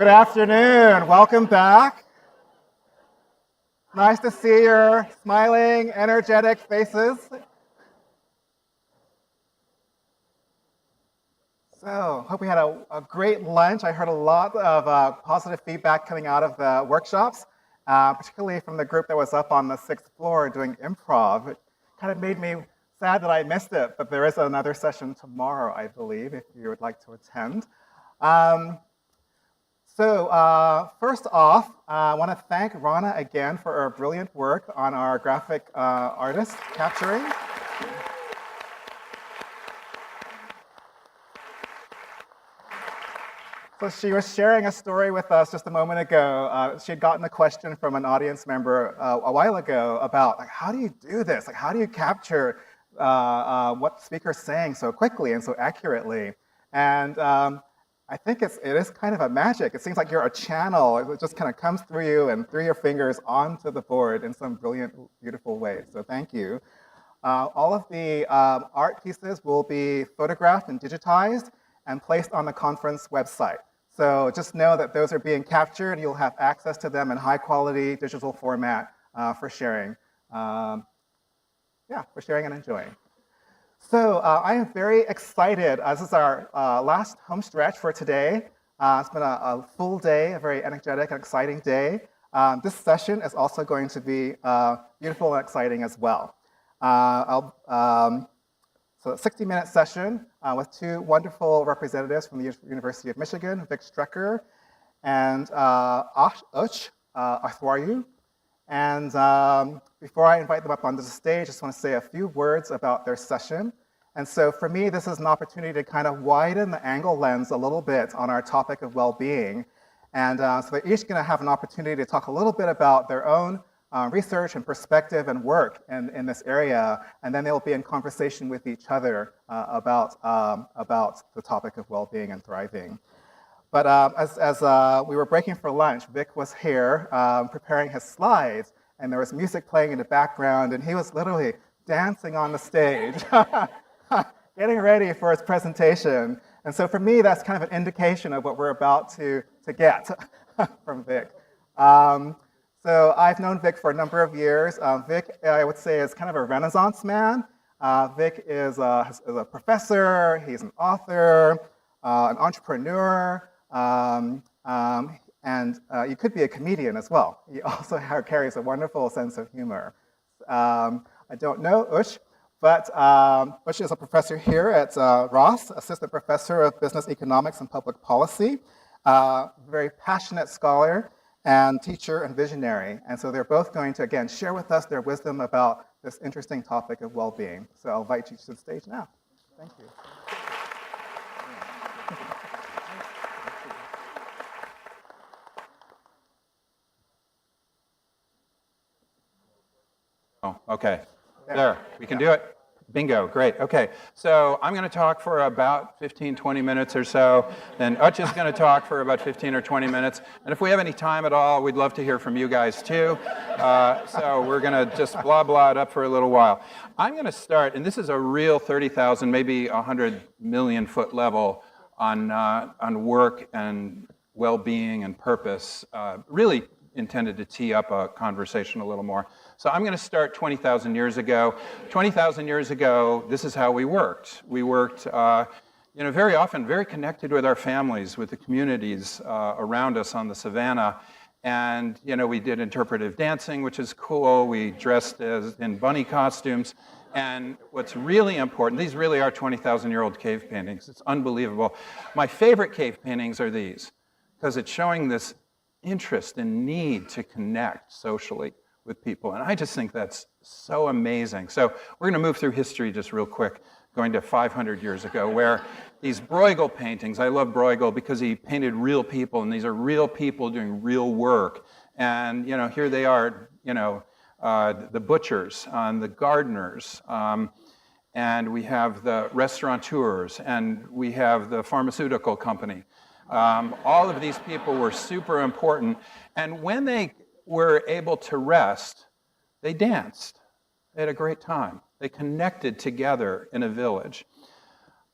Good afternoon. Welcome back. Nice to see your smiling, energetic faces. So, hope we had a great lunch. I heard a lot of positive feedback coming out of the workshops, particularly from the group that was up on the 6th floor doing improv. It kind of made me sad that I missed it, but there is another session tomorrow, I believe, if you would like to attend. First off, I want to thank Rana again for her brilliant work on our graphic artist capturing. So she was sharing a story with us just a moment ago. She had gotten a question from an audience member a while ago about, like, how do you do this? Like, how do you capture what the speaker's saying so quickly and so accurately? And I think it is kind of a magic. It seems like you're a channel. It just kind of comes through you and through your fingers onto the board in some brilliant, beautiful way. So thank you. All of the art pieces will be photographed and digitized and placed on the conference website. So just know that those are being captured. You'll have access to them in high quality digital format for sharing. For sharing and enjoying. So I am very excited. This is our last home stretch for today. It's been a full day, a very energetic and exciting day. This session is also going to be beautiful and exciting as well. So a 60-minute session with two wonderful representatives from the University of Michigan, Vic Strecker and Uch Arthwaryu. And before I invite them up onto the stage, I just want to say a few words about their session. And so for me, this is an opportunity to kind of widen the angle lens a little bit on our topic of well-being. And so they're each going to have an opportunity to talk a little bit about their own research and perspective and work in this area. And then they'll be in conversation with each other about the topic of well-being and thriving. But as we were breaking for lunch, Vic was here preparing his slides, and there was music playing in the background, and he was literally dancing on the stage, getting ready for his presentation. And so for me, that's kind of an indication of what we're about to get from Vic. So I've known Vic for a number of years. Vic, I would say, is kind of a Renaissance man. Vic is a professor, he's an author, an entrepreneur, and you could be a comedian as well. He also carries a wonderful sense of humor. I don't know Ush, but Ush is a professor here at Ross, assistant professor of business economics and public policy, very passionate scholar and teacher and visionary. And so they're both going to, again, share with us their wisdom about this interesting topic of well-being. So I'll invite you to the stage now. Thank you. Oh, okay. There, we can do it. Bingo, great. Okay, so I'm going to talk for about 15, 20 minutes or so. Then Uch is going to talk for about 15 or 20 minutes. And if we have any time at all, we'd love to hear from you guys too. So we're going to just blah, blah it up for a little while. I'm going to start, and this is a real 30,000, maybe 100 million foot level on work and well-being and purpose, really intended to tee up a conversation a little more. So I'm going to start 20,000 years ago. 20,000 years ago, this is how we worked. We worked, very often very connected with our families, with the communities around us on the savannah. And, we did interpretive dancing, which is cool. We dressed in bunny costumes. And what's really important, these really are 20,000-year-old cave paintings. It's unbelievable. My favorite cave paintings are these, because it's showing this interest and need to connect socially with people. And I just think that's so amazing. So we're going to move through history just real quick, going to 500 years ago, where these Bruegel paintings, I love Bruegel because he painted real people, and these are real people doing real work. And, here they are, the butchers, the gardeners, and we have the restaurateurs, and we have the pharmaceutical company. All of these people were super important. And when they were able to rest, they danced. They had a great time. They connected together in a village.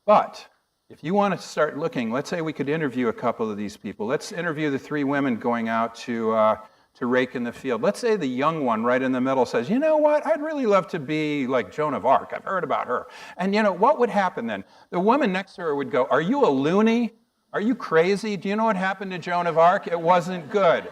But if you want to start looking, let's say we could interview a couple of these people. Let's interview the 3 women going out to rake in the field. Let's say the young one right in the middle says, you know what, I'd really love to be like Joan of Arc. I've heard about her. And what would happen then? The woman next to her would go, are you a loony? Are you crazy? Do you know what happened to Joan of Arc? It wasn't good.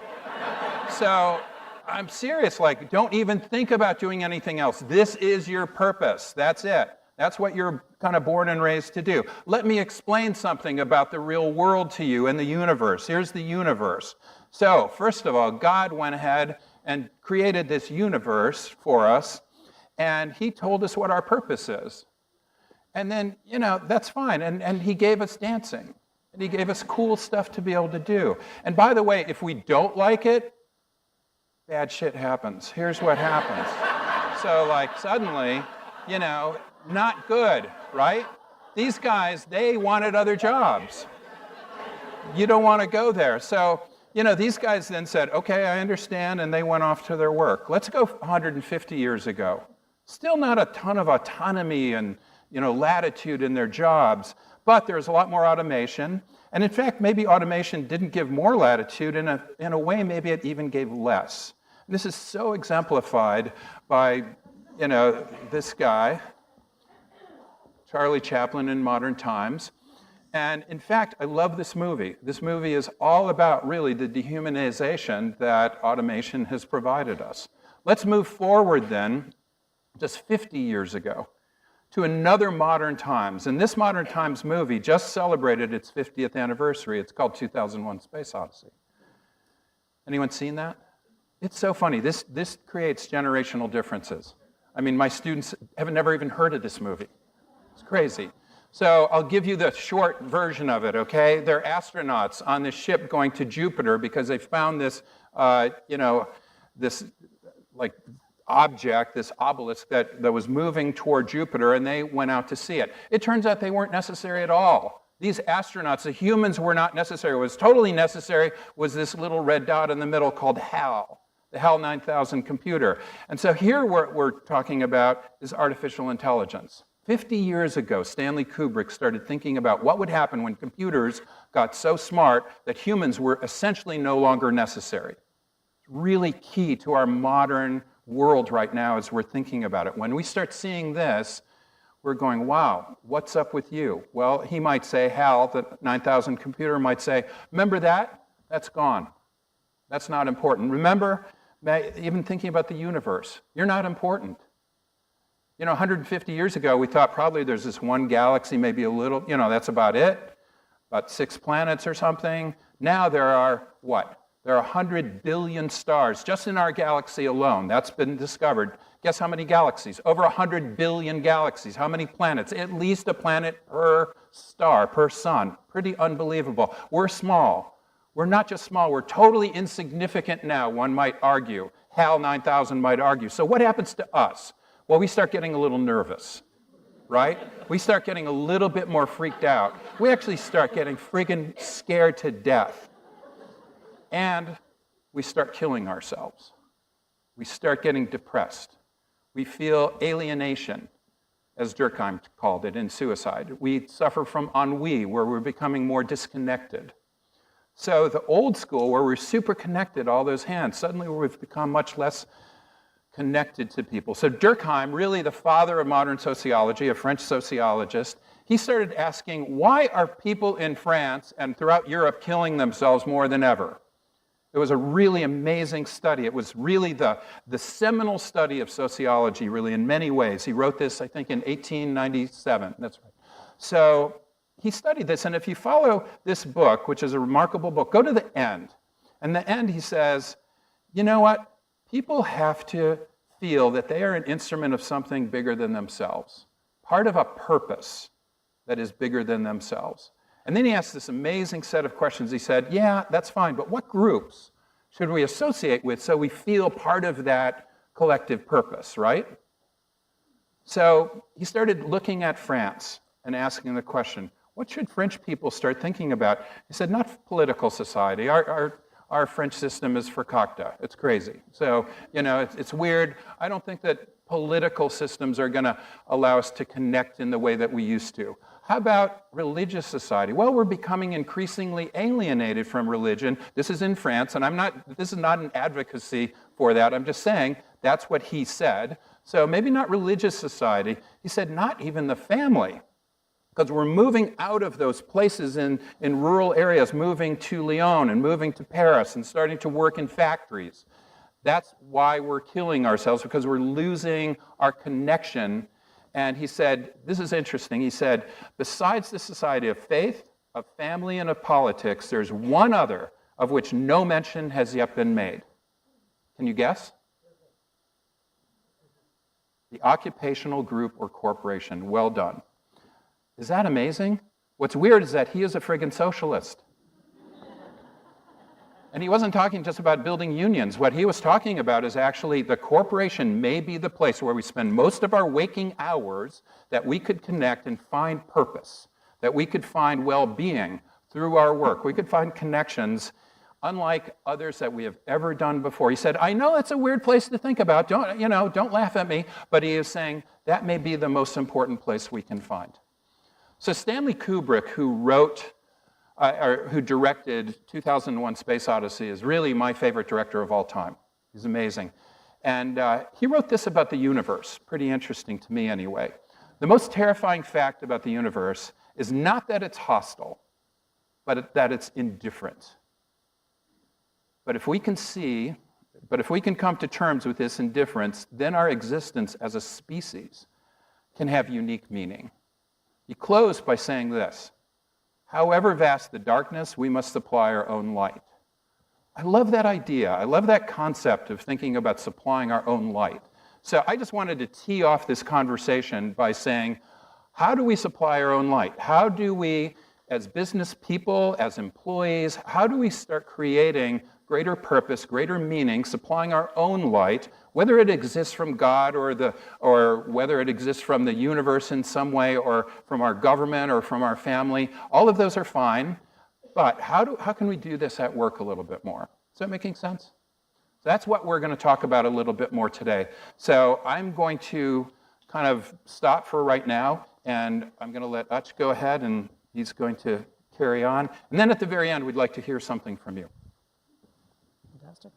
So I'm serious, like, don't even think about doing anything else. This is your purpose. That's it. That's what you're kind of born and raised to do. Let me explain something about the real world to you and the universe. Here's the universe. So, first of all, God went ahead and created this universe for us, and he told us what our purpose is. And then, that's fine. And he gave us dancing. And he gave us cool stuff to be able to do. And by the way, if we don't like it, bad shit happens. Here's what happens. So, like, suddenly, not good, right? These guys, they wanted other jobs. You don't want to go there. So, these guys then said, okay, I understand, and they went off to their work. Let's go 150 years ago. Still not a ton of autonomy and, latitude in their jobs, but there's a lot more automation. And in fact, maybe automation didn't give more latitude. In a way, maybe it even gave less. And this is so exemplified by, this guy, Charlie Chaplin in modern times. And in fact, I love this movie. This movie is all about really the dehumanization that automation has provided us. Let's move forward then, just 50 years ago, to another modern times. And this modern times movie just celebrated its 50th anniversary. It's called 2001 Space Odyssey. Anyone seen that? It's so funny. This creates generational differences. I mean, my students have never even heard of this movie. It's crazy. So I'll give you the short version of it, okay? They're astronauts on this ship going to Jupiter because they found this, this like object, this obelisk that was moving toward Jupiter, and they went out to see it. It turns out they weren't necessary at all. These astronauts, the humans, were not necessary. What was totally necessary was this little red dot in the middle called HAL, the HAL 9000 computer. And so here what we're talking about is artificial intelligence. 50 years ago, Stanley Kubrick started thinking about what would happen when computers got so smart that humans were essentially no longer necessary. It's really key to our modern world right now as we're thinking about it. When we start seeing this, we're going, wow, what's up with you? Well, he might say, HAL, the 9000 computer might say, remember that? That's gone. That's not important. Remember, even thinking about the universe, you're not important. 150 years ago, we thought probably there's this one galaxy, maybe a little, that's about it, about 6 planets or something. Now there are what? There are 100 billion stars just in our galaxy alone. That's been discovered. Guess how many galaxies? Over 100 billion galaxies. How many planets? At least a planet per star, per sun. Pretty unbelievable. We're small. We're not just small, we're totally insignificant now, one might argue. HAL 9000 might argue. So what happens to us? Well, we start getting a little nervous, right? We start getting a little bit more freaked out. We actually start getting friggin' scared to death. And we start killing ourselves. We start getting depressed. We feel alienation, as Durkheim called it in Suicide. We suffer from ennui, where we're becoming more disconnected. So the old school, where we're super connected, all those hands, suddenly we've become much less connected to people. So Durkheim, really the father of modern sociology, a French sociologist, he started asking, why are people in France and throughout Europe killing themselves more than ever? It was a really amazing study. It was really the seminal study of sociology, really, in many ways. He wrote this, I think, in 1897. That's right. So he studied this, and if you follow this book, which is a remarkable book, go to the end. And the end, he says, you know what? People have to feel that they are an instrument of something bigger than themselves, part of a purpose that is bigger than themselves. And then he asked this amazing set of questions. He said, yeah, that's fine, but what groups should we associate with so we feel part of that collective purpose, right? So he started looking at France and asking the question, what should French people start thinking about? He said, not political society. Our French system is fracacta. It's crazy. So, it's weird. I don't think that political systems are going to allow us to connect in the way that we used to? How about religious society? Well, we're becoming increasingly alienated from religion. This is in France, and this is not an advocacy for that. I'm just saying that's what he said. So maybe not religious society. He said not even the family, because we're moving out of those places in rural areas, moving to Lyon and moving to Paris and starting to work in factories. That's why we're killing ourselves, because we're losing our connection. And he said, this is interesting, he said, besides the society of faith, of family, and of politics, there's one other of which no mention has yet been made. Can you guess? The occupational group or corporation. Well done. Is that amazing? What's weird is that he is a friggin' socialist. And he wasn't talking just about building unions. What he was talking about is actually the corporation may be the place where we spend most of our waking hours, that we could connect and find purpose, that we could find well-being through our work. We could find connections unlike others that we have ever done before. He said, I know it's a weird place to think about. Don't laugh at me. But he is saying that may be the most important place we can find. So Stanley Kubrick, who directed 2001 Space Odyssey, is really my favorite director of all time. He's amazing. And he wrote this about the universe, pretty interesting to me anyway. The most terrifying fact about the universe is not that it's hostile, but that it's indifferent. But if we can come to terms with this indifference, then our existence as a species can have unique meaning. He closed by saying this: however vast the darkness, we must supply our own light. I love that idea. I love that concept of thinking about supplying our own light. So I just wanted to tee off this conversation by saying, how do we supply our own light? How do we, as business people, as employees, how do we start creating greater purpose, greater meaning, supplying our own light, whether it exists from God or whether it exists from the universe in some way, or from our government or from our family? All of those are fine, but how can we do this at work a little bit more? Is that making sense? So that's what we're going to talk about a little bit more today. So I'm going to kind of stop for right now, and I'm going to let Utch go ahead, and he's going to carry on. And then at the very end, we'd like to hear something from you. Fantastic.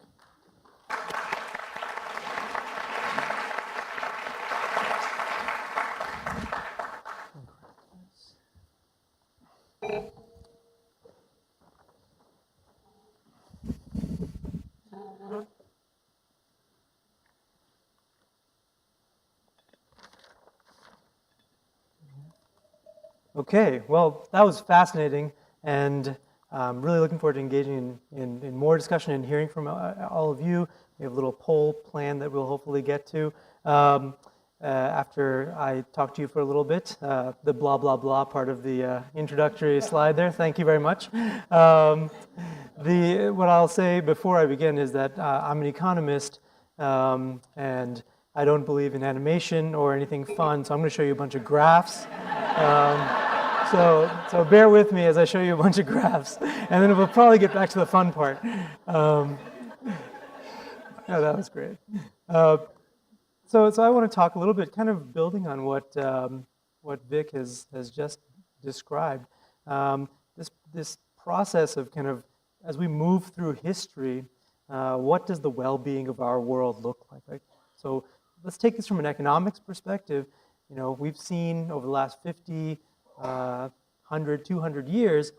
Okay, well, that was fascinating, and I'm really looking forward to engaging in more discussion and hearing from all of you. We have a little poll plan that we'll hopefully get to after I talk to you for a little bit. The blah, blah, blah part of the introductory slide there. Thank you very much. What I'll say before I begin is that I'm an economist, and I don't believe in animation or anything fun, so I'm going to show you a bunch of graphs. So bear with me as I show you a bunch of graphs, and then we'll probably get back to the fun part. Oh, that was great. So I want to talk a little bit, kind of building on what Vic has just described. This process of kind of, as we move through history, what does the well-being of our world look like? Right? So let's take this from an economics perspective. You know, we've seen over the last 50, 100, 200 years,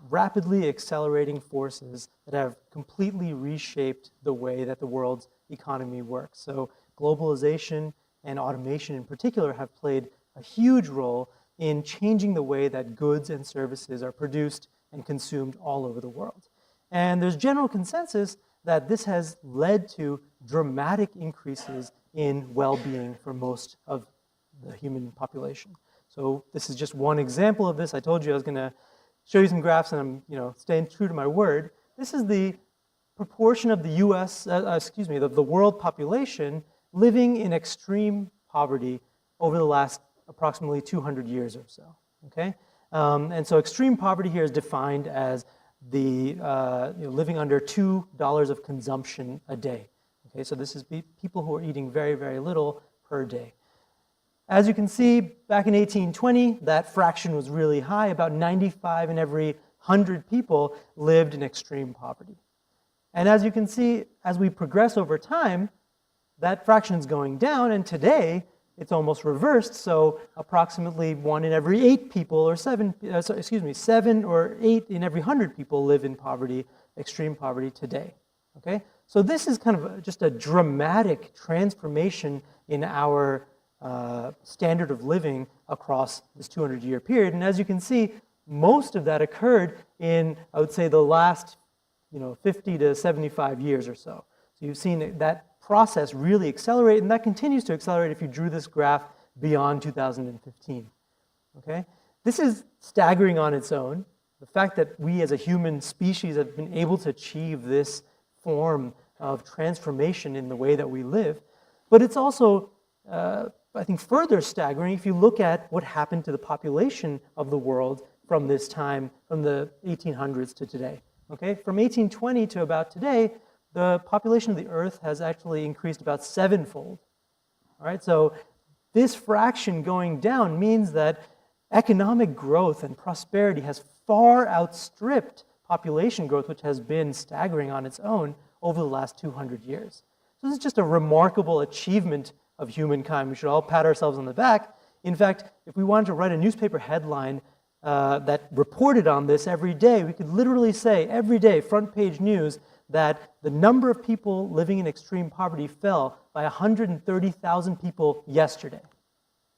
rapidly accelerating forces that have completely reshaped the way that the world's economy works. So globalization and automation in particular have played a huge role in changing the way that goods and services are produced and consumed all over the world. And there's general consensus that this has led to dramatic increases in well-being for most of the human population. So this is just one example of this. I told you I was going to show you some graphs, and I'm staying true to my word. This is the proportion of the the world population living in extreme poverty over the last approximately 200 years or so. Okay, and so extreme poverty here is defined as the living under $2 of consumption a day. Okay, so this is people who are eating very, very little per day. As you can see, back in 1820, that fraction was really high. About 95 in every 100 people lived in extreme poverty. And as you can see, as we progress over time, that fraction is going down, and today it's almost reversed. So approximately 1 in every 8 people, or 7 or 8 in every 100 people live in poverty, extreme poverty today. Okay? So this is kind of just a dramatic transformation in our standard of living across this 200-year period. And as you can see, most of that occurred in, I would say, the last 50 to 75 years or so. So you've seen that process really accelerate, and that continues to accelerate if you drew this graph beyond 2015. Okay? This is staggering on its own. The fact that we as a human species have been able to achieve this form of transformation in the way that we live. But it's also, I think, further staggering if you look at what happened to the population of the world from this time, from the 1800s to today. Okay? From 1820 to about today, the population of the Earth has actually increased about 7-fold. All right? So this fraction going down means that economic growth and prosperity has far outstripped population growth, which has been staggering on its own over the last 200 years. So this is just a remarkable achievement of humankind. We should all pat ourselves on the back. In fact, if we wanted to write a newspaper headline that reported on this every day, we could literally say every day, front page news, that the number of people living in extreme poverty fell by 130,000 people yesterday.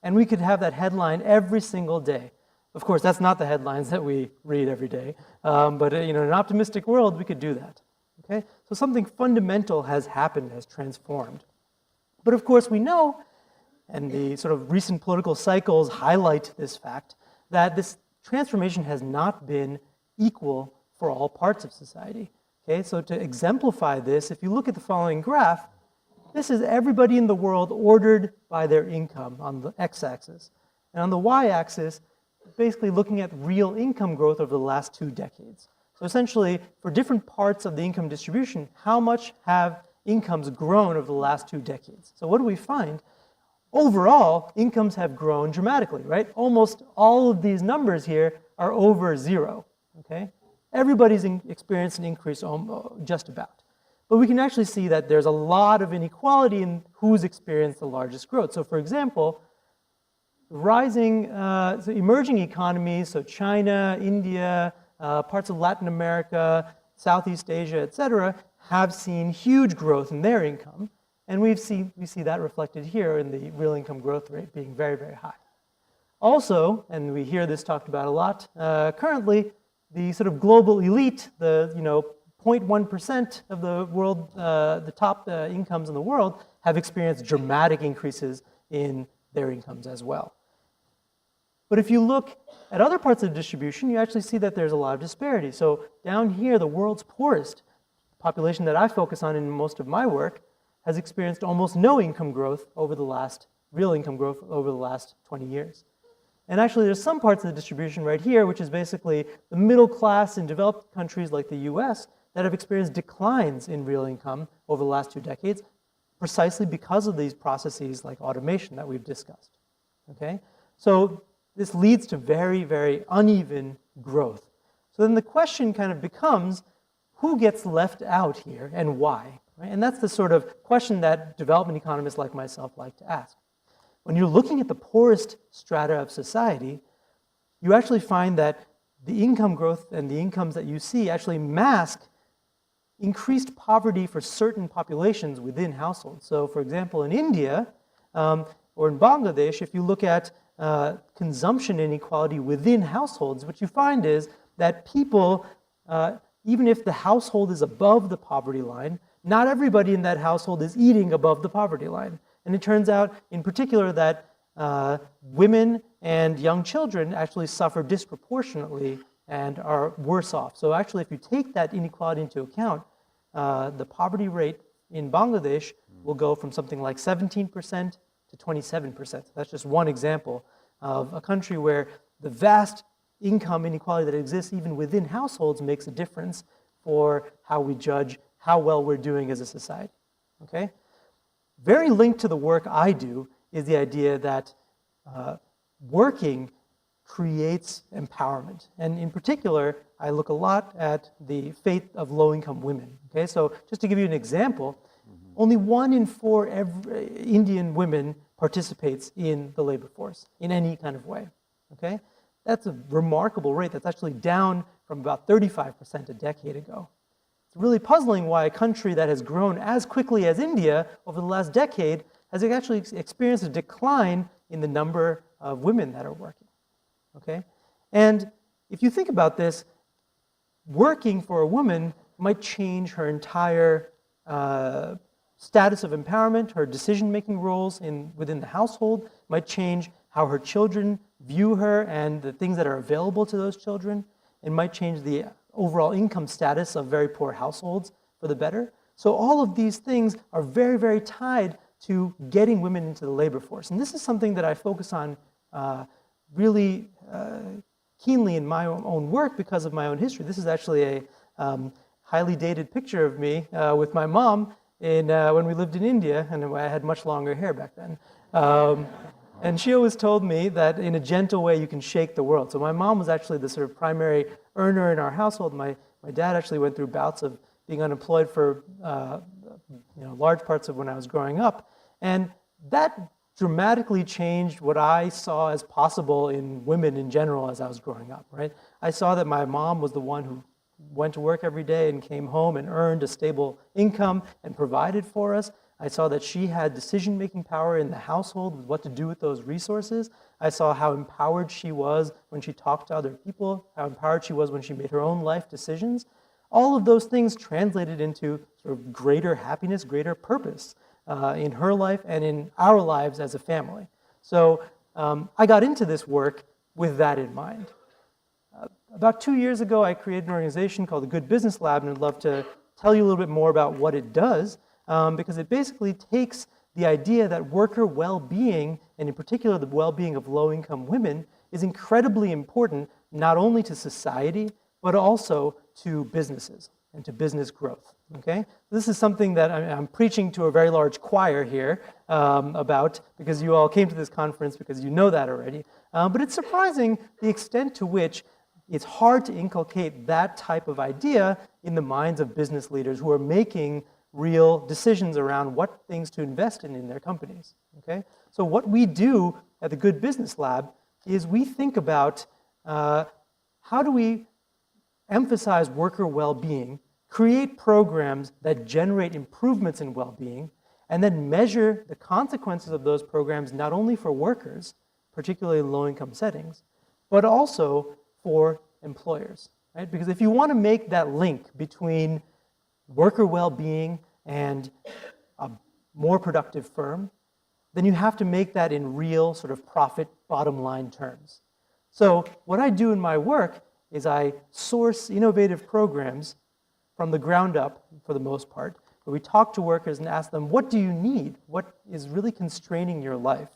And we could have that headline every single day. Of course, that's not the headlines that we read every day, but in an optimistic world, we could do that. Okay? So something fundamental has happened, has transformed. But of course, we know, and the sort of recent political cycles highlight this fact, that this transformation has not been equal for all parts of society. Okay? So to exemplify this, if you look at the following graph, this is everybody in the world ordered by their income on the x-axis. And on the y-axis, basically looking at real income growth over the last 2 decades. So essentially, for different parts of the income distribution, how much have incomes grown over the last 2 decades? So what do we find? Overall, incomes have grown dramatically, right? Almost all of these numbers here are over 0, okay? Everybody's experienced an increase just about. But we can actually see that there's a lot of inequality in who's experienced the largest growth. So for example, emerging economies, so China, India, parts of Latin America, Southeast Asia, etc., have seen huge growth in their income. And we see that reflected here in the real income growth rate being very, very high. Also, and we hear this talked about a lot, currently, the sort of global elite, the 0.1% of the world, the top incomes in the world, have experienced dramatic increases in their incomes as well. But if you look at other parts of the distribution, you actually see that there's a lot of disparity. So down here, the world's poorest population that I focus on in most of my work has experienced almost no income growth over the last, real income growth over the last 20 years. And actually, there's some parts of the distribution right here, which is basically the middle class in developed countries like the US that have experienced declines in real income over the last 2 decades, precisely because of these processes like automation that we've discussed. Okay? So this leads to very, very uneven growth. So then the question kind of becomes, who gets left out here and why? Right? And that's the sort of question that development economists like myself like to ask. When you're looking at the poorest strata of society, you actually find that the income growth and the incomes that you see actually mask increased poverty for certain populations within households. So for example, in India or in Bangladesh, if you look at consumption inequality within households, what you find is that people, even if the household is above the poverty line, not everybody in that household is eating above the poverty line. And it turns out, in particular, that women and young children actually suffer disproportionately and are worse off. So actually, if you take that inequality into account, the poverty rate in Bangladesh will go from something like 17% to 27%. That's just one example of a country where the vast income inequality that exists even within households makes a difference for how we judge how well we're doing as a society. Okay? Very linked to the work I do is the idea that working creates empowerment. And in particular, I look a lot at the fate of low-income women. Okay, so just to give you an example, only 1 in 4 Indian women participates in the labor force in any kind of way. Okay, that's a remarkable rate. That's actually down from about 35% a decade ago. It's really puzzling why a country that has grown as quickly as India over the last decade has actually experienced a decline in the number of women that are working. Okay, and if you think about this, working for a woman might change her entire status of empowerment, her decision-making roles within the household, might change how her children view her and the things that are available to those children. It might change the overall income status of very poor households for the better. So all of these things are very, very tied to getting women into the labor force. And this is something that I focus on really keenly in my own work because of my own history. This is actually a highly dated picture of me with my mom when we lived in India, and I had much longer hair back then. And she always told me that in a gentle way you can shake the world. So my mom was actually the sort of primary earner in our household. My dad actually went through bouts of being unemployed for large parts of when I was growing up. And that dramatically changed what I saw as possible in women in general as I was growing up, right? I saw that my mom was the one who went to work every day and came home and earned a stable income and provided for us. I saw that she had decision-making power in the household with what to do with those resources. I saw how empowered she was when she talked to other people, how empowered she was when she made her own life decisions. All of those things translated into sort of greater happiness, greater purpose in her life and in our lives as a family. So I got into this work with that in mind. About 2 years ago, I created an organization called the Good Business Lab, and I'd love to tell you a little bit more about what it does, because it basically takes the idea that worker well-being, and in particular the well-being of low-income women, is incredibly important not only to society, but also to businesses and to business growth. Okay, this is something that I'm preaching to a very large choir here about, because you all came to this conference because you know that already. But it's surprising the extent to which it's hard to inculcate that type of idea in the minds of business leaders who are making real decisions around what things to invest in their companies. Okay, so what we do at the Good Business Lab is we think about how do we emphasize worker well-being, create programs that generate improvements in well-being, and then measure the consequences of those programs not only for workers, particularly in low-income settings, but also for employers, right? Because if you want to make that link between worker well-being and a more productive firm, then you have to make that in real sort of profit bottom line terms. So what I do in my work is I source innovative programs from the ground up, for the most part, where we talk to workers and ask them, what do you need? What is really constraining your life?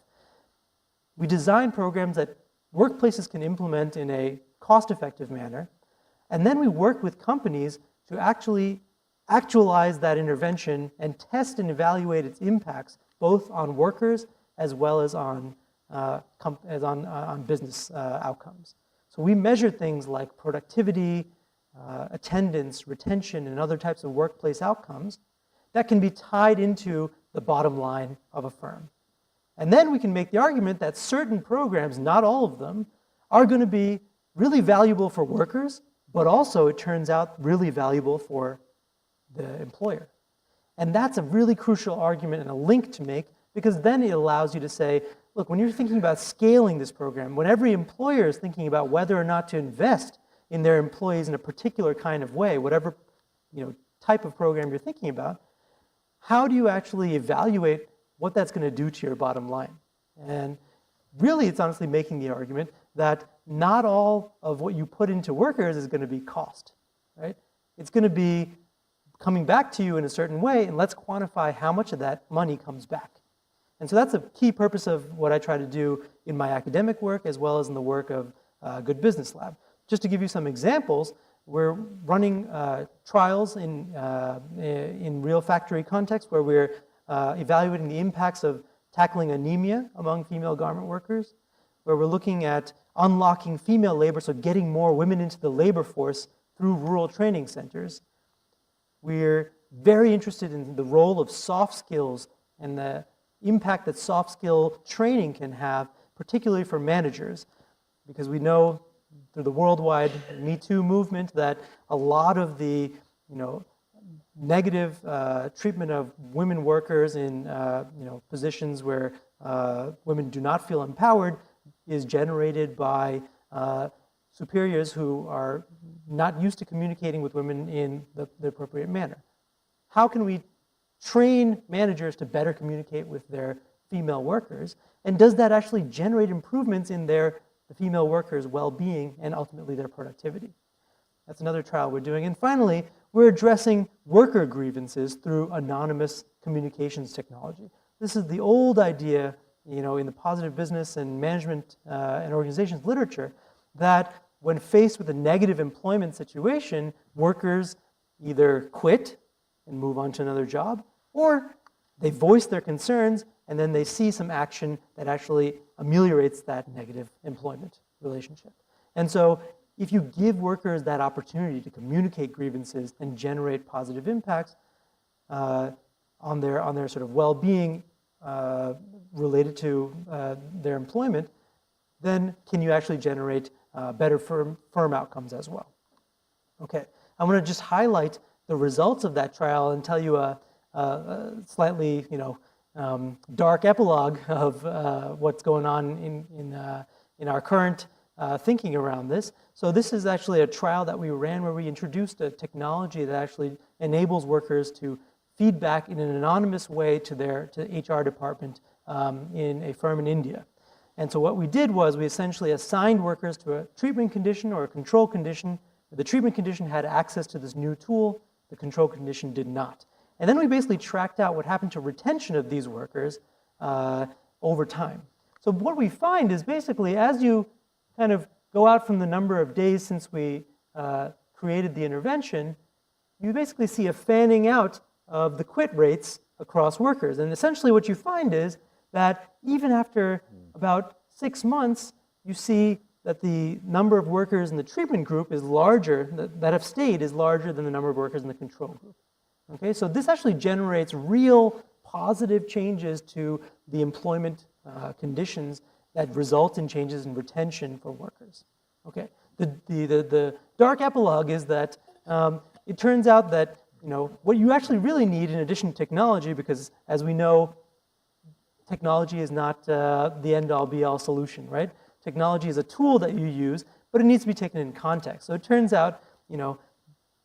We design programs that workplaces can implement in a cost-effective manner, and then we work with companies to actually actualize that intervention and test and evaluate its impacts both on workers as well as on business outcomes. So we measure things like productivity, attendance, retention, and other types of workplace outcomes that can be tied into the bottom line of a firm. And then we can make the argument that certain programs, not all of them, are going to be really valuable for workers, but also, it turns out, really valuable for the employer. And that's a really crucial argument and a link to make, because then it allows you to say, look, when you're thinking about scaling this program, when every employer is thinking about whether or not to invest in their employees in a particular kind of way, whatever type of program you're thinking about, how do you actually evaluate what that's going to do to your bottom line? And really, it's honestly making the argument that not all of what you put into workers is going to be cost, right? It's going to be coming back to you in a certain way, and let's quantify how much of that money comes back. And so that's a key purpose of what I try to do in my academic work as well as in the work of Good Business Lab. Just to give you some examples, we're running trials in real factory context where we're evaluating the impacts of tackling anemia among female garment workers, where we're looking at unlocking female labor, so getting more women into the labor force through rural training centers. We're very interested in the role of soft skills and the impact that soft skill training can have, particularly for managers, because we know through the worldwide Me Too movement that a lot of the negative treatment of women workers in positions where women do not feel empowered is generated by superiors who are not used to communicating with women in the appropriate manner. How can we train managers to better communicate with their female workers? And does that actually generate improvements in the female workers' well-being and ultimately their productivity? That's another trial we're doing. And finally, we're addressing worker grievances through anonymous communications technology. This is the old idea, in the positive business and management and organizations literature, that when faced with a negative employment situation, workers either quit and move on to another job, or they voice their concerns and then they see some action that actually ameliorates that negative employment relationship. And so if you give workers that opportunity to communicate grievances and generate positive impacts on their sort of well-being related to their employment, then can you actually generate better firm outcomes as well? Okay, I want to just highlight the results of that trial and tell you a slightly, dark epilogue of what's going on in our current thinking around this. So this is actually a trial that we ran where we introduced a technology that actually enables workers to feedback in an anonymous way to the HR department in a firm in India. And so what we did was we essentially assigned workers to a treatment condition or a control condition. The treatment condition had access to this new tool. The control condition did not. And then we basically tracked out what happened to retention of these workers over time. So what we find is basically as you kind of go out from the number of days since we created the intervention, you basically see a fanning out of the quit rates across workers. And essentially what you find is that even after about 6 months, you see that the number of workers in the treatment group is larger, that have stayed is larger than the number of workers in the control group. Okay, so this actually generates real positive changes to the employment conditions that result in changes in retention for workers. Okay, the dark epilogue is that it turns out that what you actually really need in addition to technology, because as we know, technology is not the end-all be-all solution, right? Technology is a tool that you use, but it needs to be taken in context. So it turns out,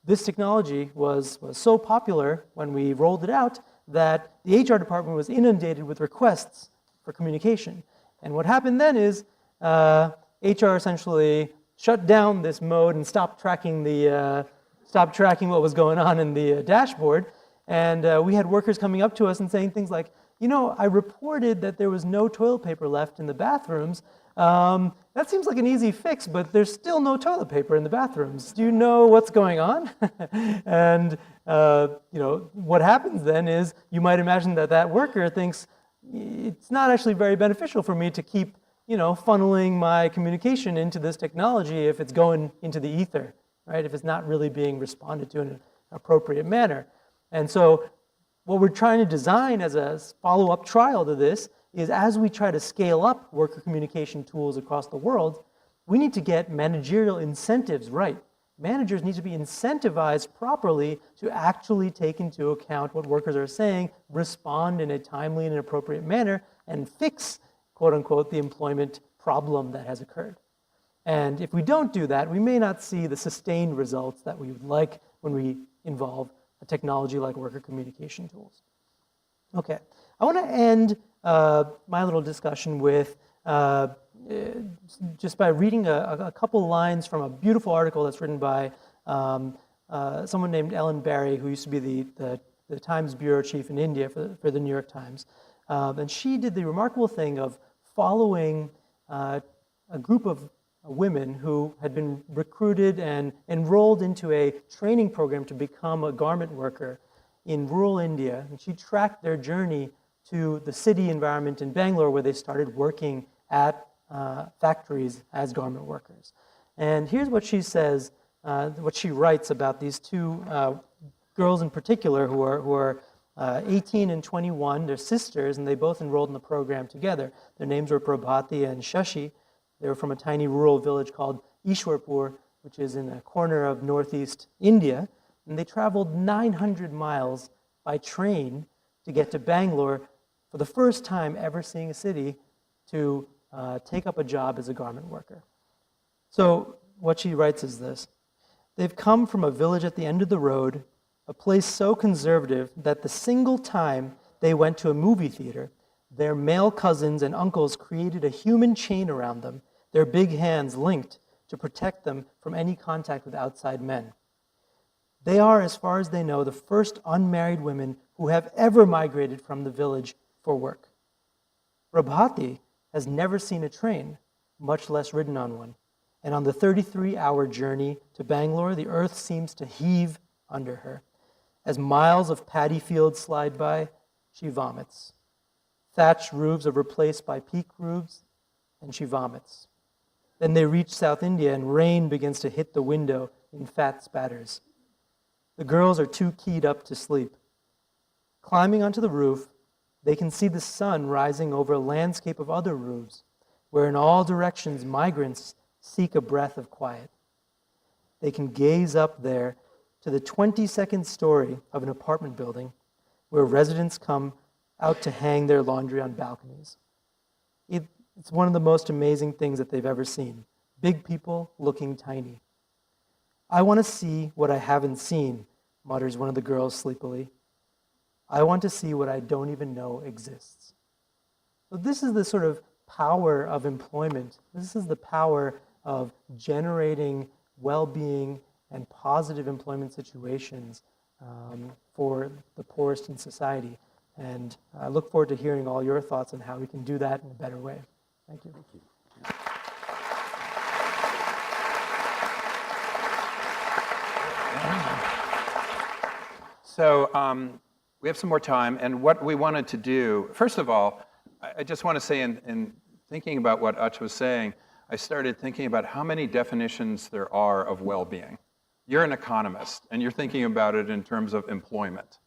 this technology was so popular when we rolled it out that the HR department was inundated with requests for communication. And what happened then is HR essentially shut down this mode and stopped tracking what was going on in the dashboard. And we had workers coming up to us and saying things like, I reported that there was no toilet paper left in the bathrooms. That seems like an easy fix, but there's still no toilet paper in the bathrooms. Do you know what's going on? And what happens then is you might imagine that worker thinks it's not actually very beneficial for me to keep funneling my communication into this technology if it's going into the ether, right? If it's not really being responded to in an appropriate manner. And so what we're trying to design as a follow-up trial to this is as we try to scale up worker communication tools across the world, we need to get managerial incentives right. Managers need to be incentivized properly to actually take into account what workers are saying, respond in a timely and appropriate manner, and fix, quote unquote, the employment problem that has occurred. And if we don't do that, we may not see the sustained results that we would like when we involve a technology like worker communication tools. Okay, I want to end my little discussion with just by reading a couple lines from a beautiful article that's written by someone named Ellen Barry, who used to be the Times bureau chief in India for the New York Times. And she did the remarkable thing of following a group of women who had been recruited and enrolled into a training program to become a garment worker in rural India. And she tracked their journey to the city environment in Bangalore, where they started working at factories as garment workers. And here's what she says, what she writes about these two girls in particular who are 18 and 21. They're sisters, and they both enrolled in the program together. Their names were Prabhati and Shashi. They were from a tiny rural village called Ishwarpur, which is in a corner of northeast India. And they traveled 900 miles by train to get to Bangalore for the first time ever seeing a city to take up a job as a garment worker. So what she writes is this: they've come from a village at the end of the road, a place so conservative that the single time they went to a movie theater, their male cousins and uncles created a human chain around them, their big hands linked to protect them from any contact with outside men. They are, as far as they know, the first unmarried women who have ever migrated from the village for work. Prabhati has never seen a train, much less ridden on one. And on the 33-hour journey to Bangalore, the earth seems to heave under her. As miles of paddy fields slide by, she vomits. Thatched roofs are replaced by peak roofs, and she vomits. Then they reach South India, and rain begins to hit the window in fat spatters. The girls are too keyed up to sleep. Climbing onto the roof, they can see the sun rising over a landscape of other roofs, where in all directions migrants seek a breath of quiet. They can gaze up there to the 22nd story of an apartment building where residents come out to hang their laundry on balconies. It's one of the most amazing things that they've ever seen. Big people looking tiny. I want to see what I haven't seen, mutters one of the girls sleepily. I want to see what I don't even know exists. So this is the sort of power of employment. This is the power of generating well-being and positive employment situations for the poorest in society. And I look forward to hearing all your thoughts on how we can do that in a better way. Thank you. Thank you. So we have some more time, and what we wanted to do, first of all, I just want to say in thinking about what Ach was saying, I started thinking about how many definitions there are of well-being. You're an economist, and you're thinking about it in terms of employment.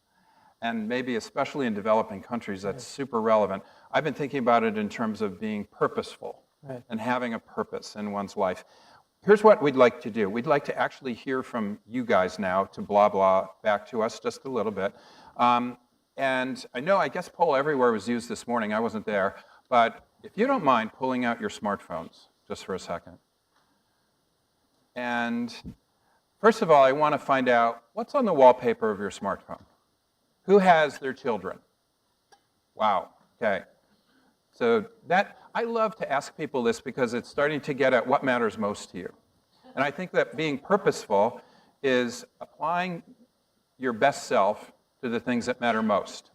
And maybe especially in developing countries, that's super relevant. I've been thinking about it in terms of being purposeful and having a purpose in one's life. Here's what we'd like to do. We'd like to actually hear from you guys now to blah, blah, back to us just a little bit. And I guess Poll Everywhere was used this morning. I wasn't there. But if you don't mind pulling out your smartphones just for a second. And first of all, I want to find out what's on the wallpaper of your smartphone. Who has their children? Wow, okay. So I love to ask people this because it's starting to get at what matters most to you. And I think that being purposeful is applying your best self to the things that matter most.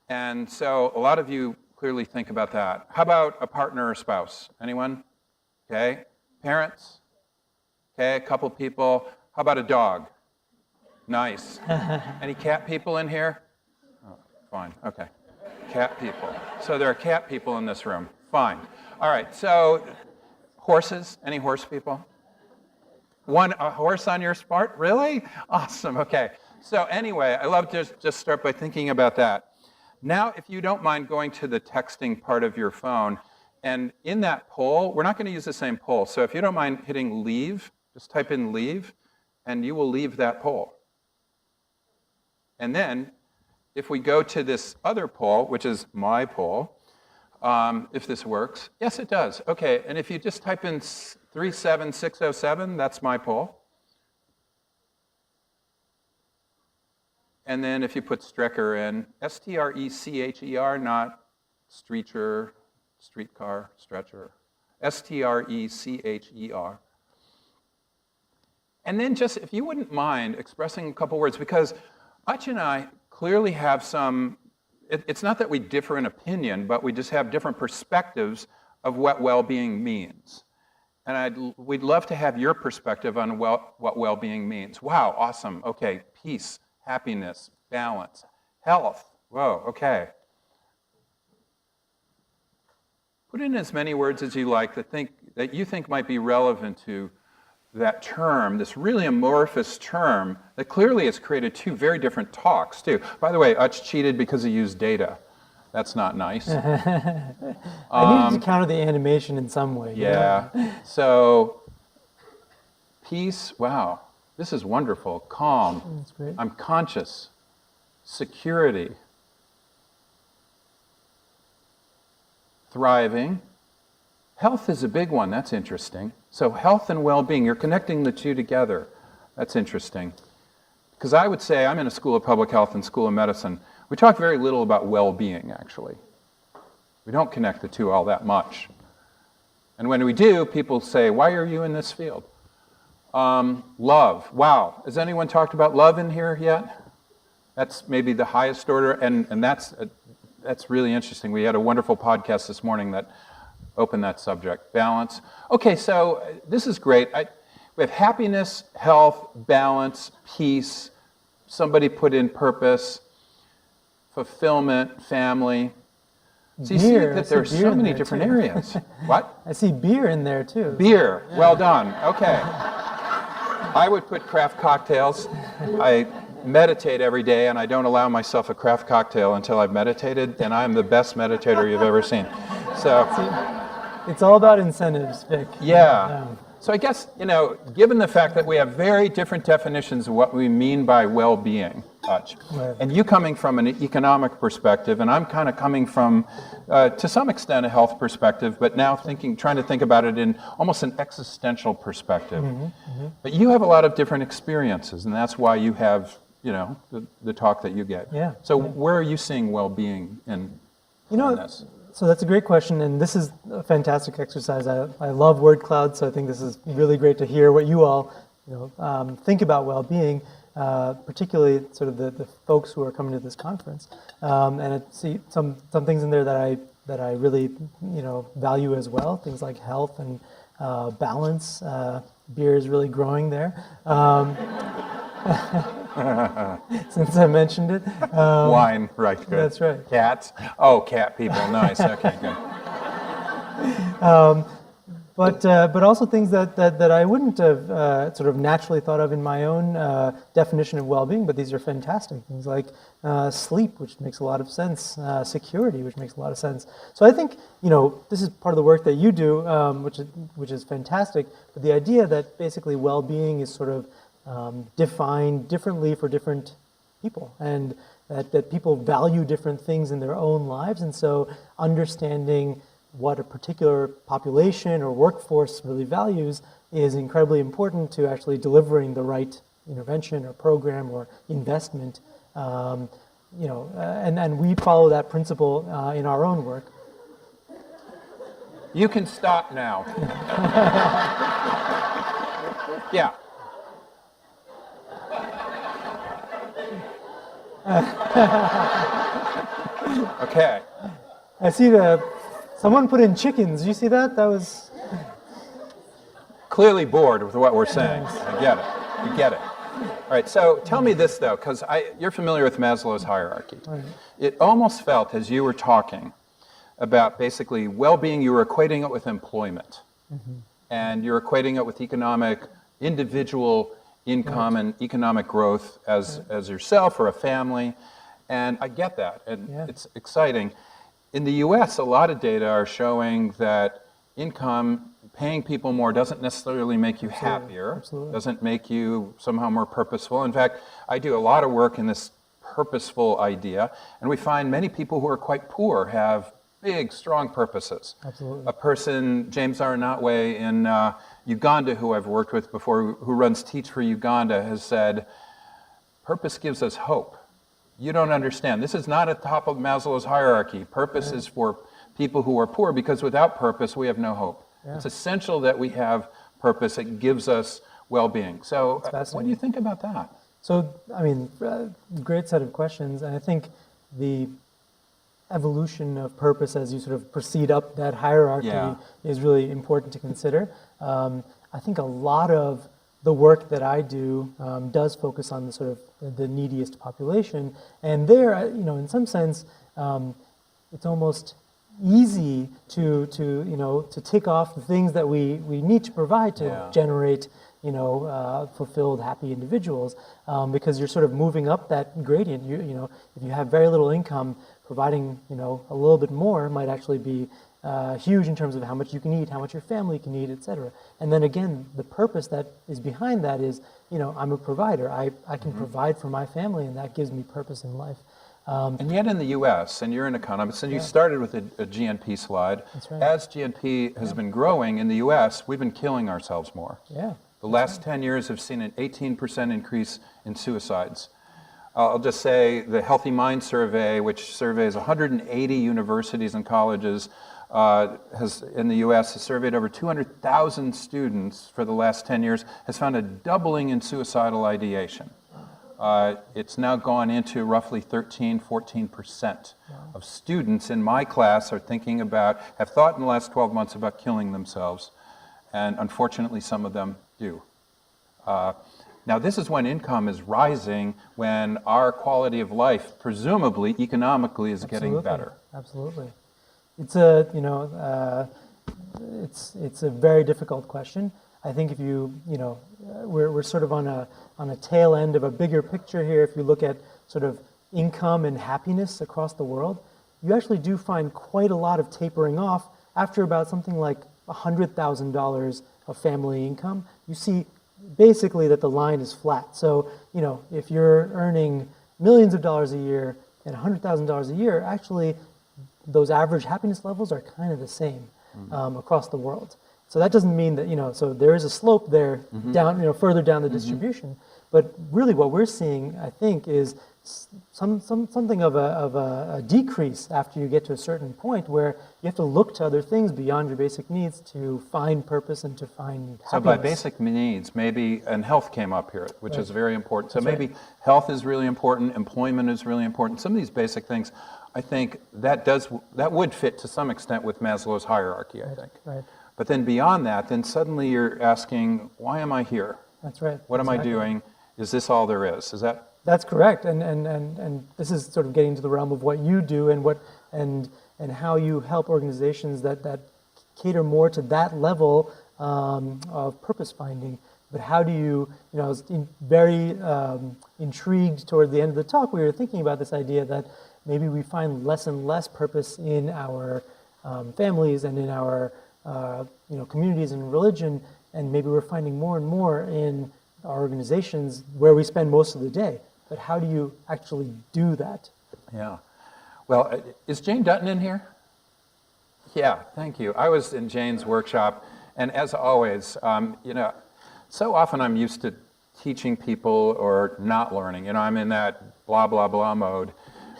And so a lot of you clearly think about that. How about a partner or spouse? Anyone? Okay. Parents? Okay, a couple people. How about a dog? Nice. Any cat people in here? Oh, fine, okay. Cat people. So there are cat people in this room. Fine. All right, so horses? Any horse people? A horse on your smart? Really? Awesome, okay. So anyway, I love to just start by thinking about that. Now, if you don't mind going to the texting part of your phone, and in that poll, we're not going to use the same poll. So if you don't mind hitting leave, just type in leave, and you will leave that poll. And then, if we go to this other poll, which is my poll, if this works, yes, it does. Okay, and if you just type in 37607, that's my poll. And then if you put Strecker in, S-T-R-E-C-H-E-R, not streetcher, streetcar, stretcher, S-T-R-E-C-H-E-R. And then just, if you wouldn't mind expressing a couple words, because Ach and I clearly have some, it's not that we differ in opinion, but we just have different perspectives of what well-being means. And we'd love to have your perspective on what well-being means. Wow, awesome, okay, peace, happiness, balance, health, whoa, okay. put in as many words as you like that you think might be relevant to that term, this really amorphous term that clearly has created two very different talks too. By the way, Utch cheated because he used data. That's not nice. I needed to counter the animation in some way. Yeah. So, peace, wow, this is wonderful. Calm. That's great. I'm conscious. Security. Thriving. Health is a big one. That's interesting. So health and well-being, you're connecting the two together. That's interesting. Because I would say, I'm in a school of public health and school of medicine. We talk very little about well-being, actually. We don't connect the two all that much. And when we do, people say, why are you in this field? Love. Wow. Has anyone talked about love in here yet? That's maybe the highest order, and that's really interesting. We had a wonderful podcast this morning that opened that subject. Balance. Okay, so this is great. We have happiness, health, balance, peace. Somebody put in purpose, fulfillment, family. So you see that there are so many different areas. What? I see beer in there too. Beer. Yeah. Well done. Okay. I would put craft cocktails. I meditate every day, and I don't allow myself a craft cocktail until I've meditated, and I'm the best meditator you've ever seen. So it's all about incentives, Vic. Yeah. So I guess, given the fact that we have very different definitions of what we mean by well-being, Utch, Right. and you coming from an economic perspective, and I'm kind of coming from, to some extent, a health perspective, but now trying to think about it in almost an existential perspective. But you have a lot of different experiences, and that's why you have, the talk that you get. Yeah. So where are you seeing well-being in this? So that's a great question, and this is a fantastic exercise. I love word clouds, so I think this is really great to hear what you all think about well-being, particularly sort of the folks who are coming to this conference. And I see some things in there that I really value as well. Things like health and balance. Beer is really growing there. Since I mentioned it. Wine, right, good. That's right. Cats? Oh, cat people, nice, okay, good. But also things that I wouldn't have sort of naturally thought of in my own definition of well-being, but these are fantastic. Things like sleep, which makes a lot of sense, security, which makes a lot of sense. So I think, this is part of the work that you do, which is fantastic, but the idea that basically well-being is sort of defined differently for different people, and that people value different things in their own lives, and so understanding what a particular population or workforce really values is incredibly important to actually delivering the right intervention or program or investment. And we follow that principle in our own work. You can stop now. Yeah. Okay. I see someone put in chickens. You see that? That was clearly bored with what we're saying. I get it. You get it. All right. So tell me this though, because you're familiar with Maslow's hierarchy. Right. It almost felt as you were talking about basically well-being, you were equating it with employment, and you're equating it with individual income and economic growth as yourself or a family, and I get that, and it's exciting. In the US, a lot of data are showing that income, paying people more, doesn't necessarily make you happier, doesn't make you somehow more purposeful. In fact, I do a lot of work in this purposeful idea, and we find many people who are quite poor have big, strong purposes. Absolutely. A person, James Aranatwe in Uganda, who I've worked with before, who runs Teach for Uganda, has said, purpose gives us hope. You don't understand. This is not at the top of Maslow's hierarchy. Purpose is for people who are poor, because without purpose, we have no hope. Yeah. It's essential that we have purpose. It gives us well-being. So what do you think about that? So, I mean, great set of questions. And I think the evolution of purpose as you sort of proceed up that hierarchy is really important to consider. I think a lot of the work that I do does focus on the sort of the neediest population, and there, in some sense, it's almost easy to tick off the things that we need to provide to generate fulfilled, happy individuals, because you're sort of moving up that gradient. If you have very little income, providing a little bit more might actually be huge in terms of how much you can eat, how much your family can eat, etc. And then again, the purpose that is behind that is, I'm a provider. I can provide for my family, and that gives me purpose in life. And yet in the U.S., and you're an economist, and you started with a GNP slide. That's right. As GNP has been growing in the U.S., we've been killing ourselves more. Yeah. The last 10 years have seen an 18% increase in suicides. I'll just say the Healthy Mind Survey, which surveys 180 universities and colleges in the U.S., has surveyed over 200,000 students for the last 10 years, has found a doubling in suicidal ideation. It's now gone into roughly 14% of students in my class have thought in the last 12 months about killing themselves. And unfortunately, some of them do. Now, this is when income is rising, when our quality of life, presumably economically, is getting better. Absolutely. It's a it's a very difficult question. I think if we're sort of on a tail end of a bigger picture here. If you look at sort of income and happiness across the world, you actually do find quite a lot of tapering off after about something like $100,000 of family income. You see basically that the line is flat. So, if you're earning millions of dollars a year and $100,000 a year, actually those average happiness levels are kind of the same across the world. So that doesn't mean that, so there is a slope there down, further down the distribution. But really what we're seeing, I think, is something of a decrease after you get to a certain point where you have to look to other things beyond your basic needs to find purpose and to find happiness. So by basic needs, maybe, and health came up here, which is very important. So maybe health is really important, employment is really important. Some of these basic things, I think that would fit to some extent with Maslow's hierarchy, I think. Right. But then beyond that, then suddenly you're asking, why am I here? That's right. What am I doing? Is this all there is? Is that? That's correct, and this is sort of getting to the realm of what you do and how you help organizations that cater more to that level of purpose finding. But how do you, I was very intrigued toward the end of the talk. We were thinking about this idea that maybe we find less and less purpose in our families and in our communities and religion, and maybe we're finding more and more in our organizations where we spend most of the day. But how do you actually do that? Yeah. Well, is Jane Dutton in here? Yeah, thank you. I was in Jane's workshop, and as always, so often I'm used to teaching people or not learning. I'm in that blah, blah, blah mode.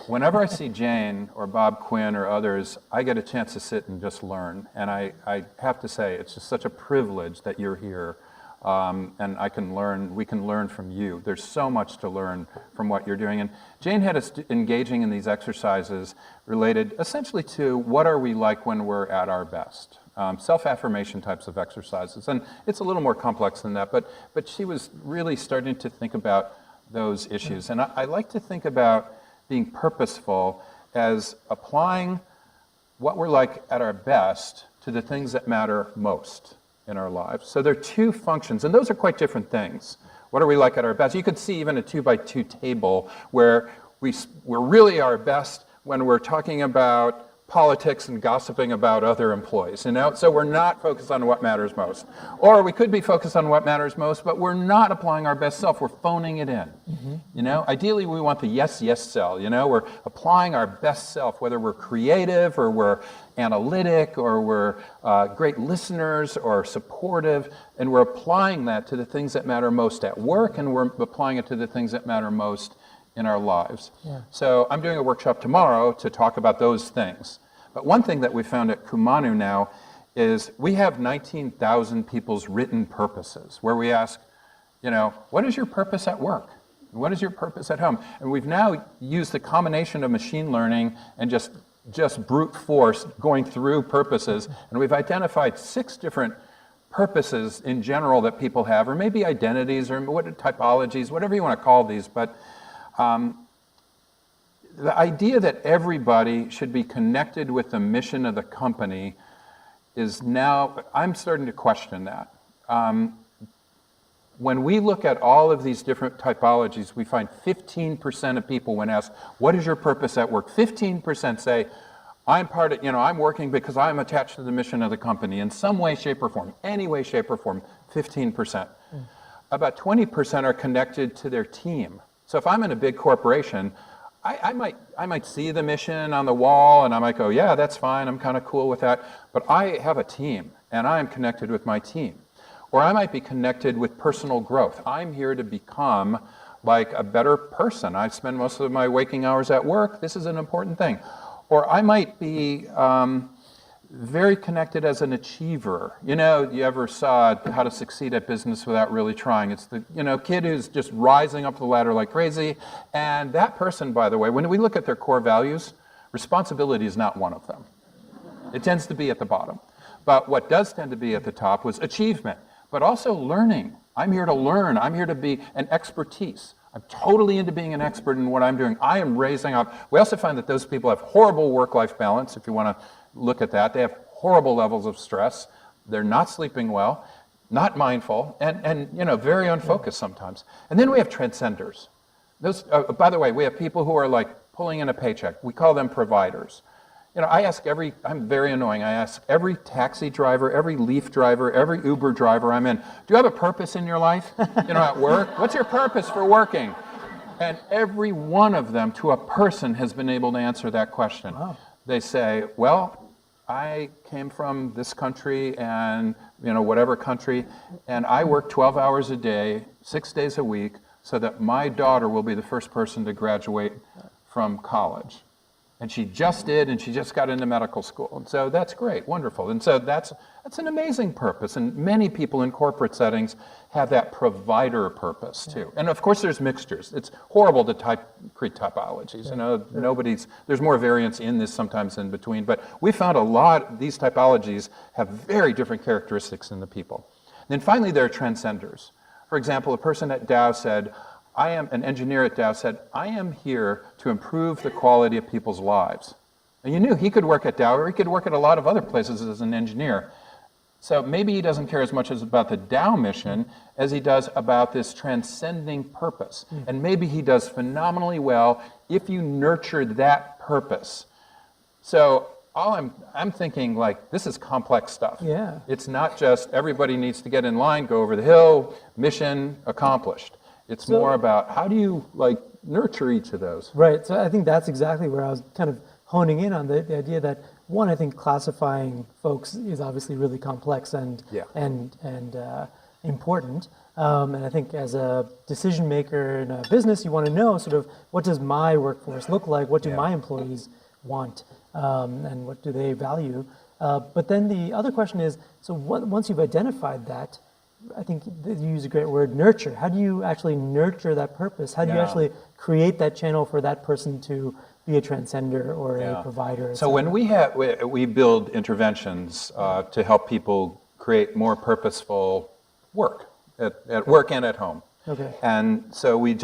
Whenever I see Jane or Bob Quinn or others, I get a chance to sit and just learn. And I have to say, it's just such a privilege that you're here. And we can learn from you. There's so much to learn from what you're doing. And Jane had us engaging in these exercises related essentially to what are we like when we're at our best. Self-affirmation types of exercises. And it's a little more complex than that, but she was really starting to think about those issues. And I like to think about being purposeful as applying what we're like at our best to the things that matter most in our lives. So there are two functions, and those are quite different things. What are we like at our best? You could see even a 2x2 table where we're really our best when we're talking about politics and gossiping about other employees, So we're not focused on what matters most. Or we could be focused on what matters most, but we're not applying our best self. We're phoning it in. Ideally, we want the yes cell. We're applying our best self, whether we're creative or we're analytic or we're great listeners or supportive, and we're applying that to the things that matter most at work, and we're applying it to the things that matter most in our lives. Yeah. So I'm doing a workshop tomorrow to talk about those things. But one thing that we found at Kumanu now is we have 19,000 people's written purposes where we ask, what is your purpose at work? What is your purpose at home? And we've now used the combination of machine learning and just brute force going through purposes, and we've identified 6 different purposes in general that people have, or maybe identities, or what typologies, whatever you want to call these, but the idea that everybody should be connected with the mission of the company is now, I'm starting to question that. When we look at all of these different typologies, we find 15% of people, when asked, what is your purpose at work? 15% say, I'm working because I'm attached to the mission of the company in some way, shape, or form. Any way, shape, or form, 15%. About 20% are connected to their team. So if I'm in a big corporation, I might see the mission on the wall and I might go, yeah, that's fine, I'm kind of cool with that. But I have a team and I'm connected with my team. Or I might be connected with personal growth. I'm here to become like a better person. I spend most of my waking hours at work. This is an important thing. Or I might be very connected as an achiever. You ever saw How to Succeed at Business Without Really Trying? It's the kid who's just rising up the ladder like crazy. And that person, by the way, when we look at their core values, responsibility is not one of them. It tends to be at the bottom. But what does tend to be at the top was achievement, but also learning. I'm here to learn. I'm here to be an expertise. I'm totally into being an expert in what I'm doing. I am raising up. We also find that those people have horrible work-life balance, if you want to look at that. They have horrible levels of stress. They're not sleeping well, not mindful, and very unfocused sometimes. And then we have transcenders. Those, by the way, we have people who are like pulling in a paycheck. We call them providers. I'm very annoying. I ask every taxi driver, every Leaf driver, every Uber driver I'm in, do you have a purpose in your life? At work? What's your purpose for working? And every one of them, to a person, has been able to answer that question. Wow. They say, well, I came from this country and, whatever country, and I work 12 hours a day, 6 days a week, so that my daughter will be the first person to graduate from college. And she just did, and she just got into medical school. And so that's great, wonderful. And so that's an amazing purpose. And many people in corporate settings have that provider purpose too. And of course there's mixtures. It's horrible to create typologies. There's more variance in this sometimes in between. But we found these typologies have very different characteristics in the people. And then finally there are transcenders. For example, a person at Dow said, an engineer at Dow said, I am here to improve the quality of people's lives. And you knew he could work at Dow, or he could work at a lot of other places as an engineer. So maybe he doesn't care as much as about the Dow mission as he does about this transcending purpose. And maybe he does phenomenally well if you nurture that purpose. So I'm thinking, like, this is complex stuff. Yeah. It's not just everybody needs to get in line, go over the hill, mission accomplished. It's more about how do you nurture each of those. Right. So I think that's exactly where I was kind of honing in on the idea that, one, I think classifying folks is obviously really complex and important. And I think as a decision maker in a business, you want to know sort of what does my workforce look like? What do my employees want? And what do they value? But then the other question is, so once you've identified that, I think you use a great word, nurture. How do you actually nurture that purpose? How do you actually create that channel for that person to be a transcender or a provider? So when we build interventions to help people create more purposeful work, at work and at home. Okay. And so we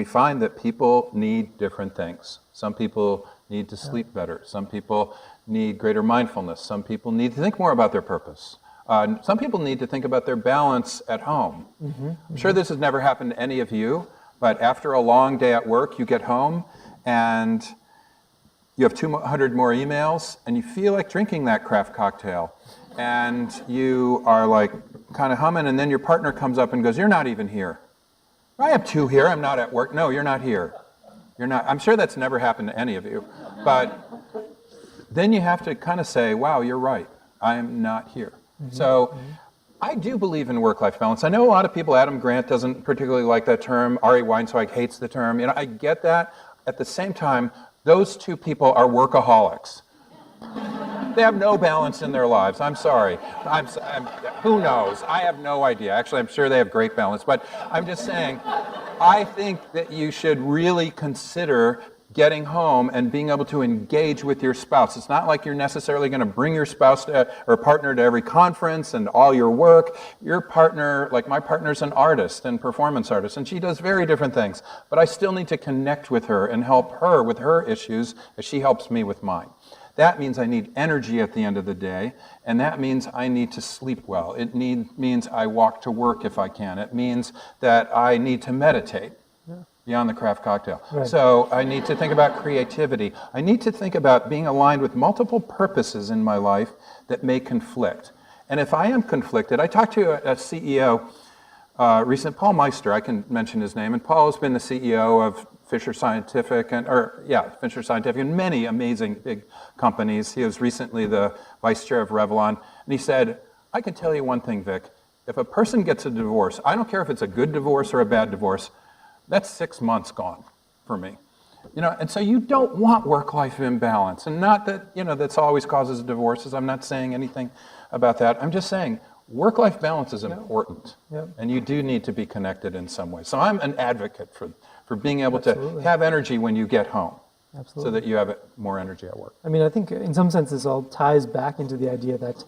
find that people need different things. Some people need to sleep better. Some people need greater mindfulness. Some people need to think more about their purpose. Some people need to think about their balance at home. I'm sure this has never happened to any of you, but after a long day at work, you get home and you have 200 more emails and you feel like drinking that craft cocktail. And you are like kind of humming, and then your partner comes up and goes, you're not even here. I have 2 here, I'm not at work. No, you're not here. You're not. I'm sure that's never happened to any of you. But then you have to kind of say, wow, you're right. I'm not here. So I do believe in work-life balance. I know a lot of people, Adam Grant doesn't particularly like that term. Ari Weinzweig hates the term. I get that. At the same time, those two people are workaholics. They have no balance in their lives. I'm sorry. Who knows? I have no idea. Actually, I'm sure they have great balance. But I'm just saying, I think that you should really consider getting home and being able to engage with your spouse. It's not like you're necessarily going to bring your spouse or partner to every conference and all your work. Your partner, like my partner's an artist and performance artist, and she does very different things. But I still need to connect with her and help her with her issues as she helps me with mine. That means I need energy at the end of the day, and that means I need to sleep well. It means I walk to work if I can. It means that I need to meditate. Beyond the craft cocktail. Right. So I need to think about creativity. I need to think about being aligned with multiple purposes in my life that may conflict. And if I am conflicted, I talked to a CEO recent, Paul Meister, I can mention his name, and Paul has been the CEO of Fisher Scientific and many amazing big companies. He was recently the vice chair of Revlon, and he said, I can tell you one thing, Vic, if a person gets a divorce, I don't care if it's a good divorce or a bad divorce, that's 6 months gone for me. And so you don't want work-life imbalance. And not that, that's always causes divorces. I'm not saying anything about that. I'm just saying work-life balance is important. Yep. And you do need to be connected in some way. So I'm an advocate for being able Absolutely. to have energy when you get home. Absolutely. So that you have more energy at work. I mean, I think in some sense this all ties back into the idea that,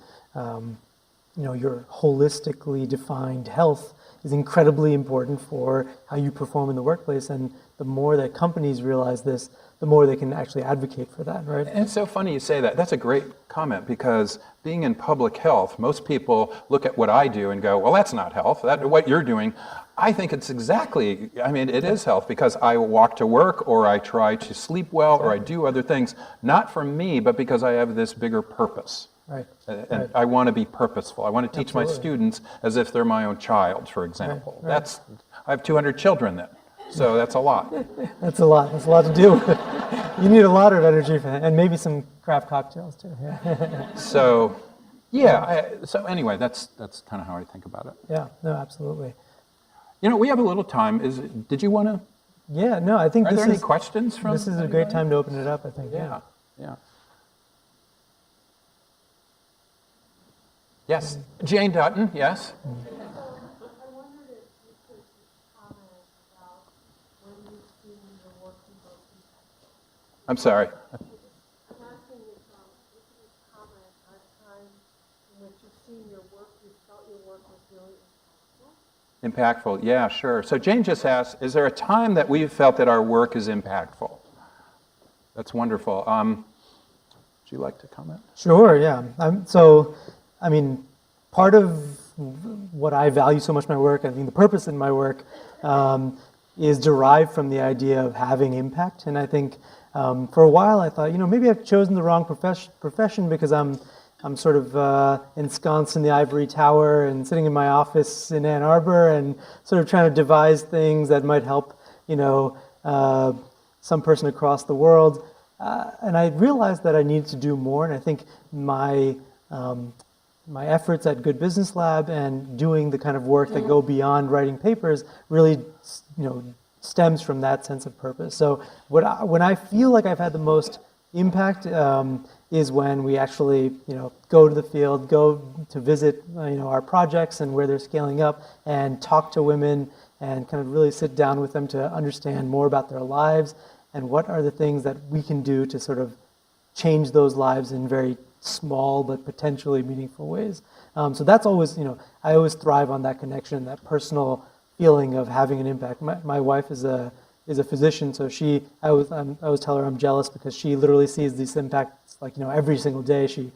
your holistically defined health is incredibly important for how you perform in the workplace. And the more that companies realize this, the more they can actually advocate for that, right? And it's so funny you say that. That's a great comment, because being in public health, most people look at what I do and go, well, that's not health. What you're doing, I think it's exactly, it is health, because I walk to work, or I try to sleep well, or I do other things, not for me, but because I have this bigger purpose. Right. And I want to be purposeful. I want to teach my students as if they're my own child, for example. Right. I have 200 children then, so that's a lot. That's a lot. That's a lot to deal with. You need a lot of energy for that, and maybe some craft cocktails too. Yeah. So anyway, that's kind of how I think about it. Yeah. No, absolutely. We have a little time. Did you want to? Yeah. No, I think Are there any questions from? This is a great time to open it up, I think. Yeah. Yes, Jane Dutton. Yes. I wondered if you could comment about when you've seen your work be most impactful. I'm sorry. I'm asking if you could comment on a time in which you've seen your work, you felt your work was really impactful. Impactful. Yeah, sure. So Jane just asked, is there a time that we've felt that our work is impactful? That's wonderful. Would you like to comment? Sure. Yeah. Part of what I value so much in my work, I think the purpose in my work, is derived from the idea of having impact. And I think for a while I thought, maybe I've chosen the wrong profession because I'm sort of ensconced in the ivory tower and sitting in my office in Ann Arbor and sort of trying to devise things that might help, some person across the world. And I realized that I needed to do more. And I think my efforts at Good Business Lab and doing the kind of work that go beyond writing papers really, stems from that sense of purpose. So when I feel like I've had the most impact is when we actually, go to the field, go to visit, our projects and where they're scaling up, and talk to women and kind of really sit down with them to understand more about their lives and what are the things that we can do to sort of change those lives in very small but potentially meaningful ways. So that's always, I always thrive on that connection, that personal feeling of having an impact. My wife is a physician, so I always tell her I'm jealous because she literally sees these impacts every single day. She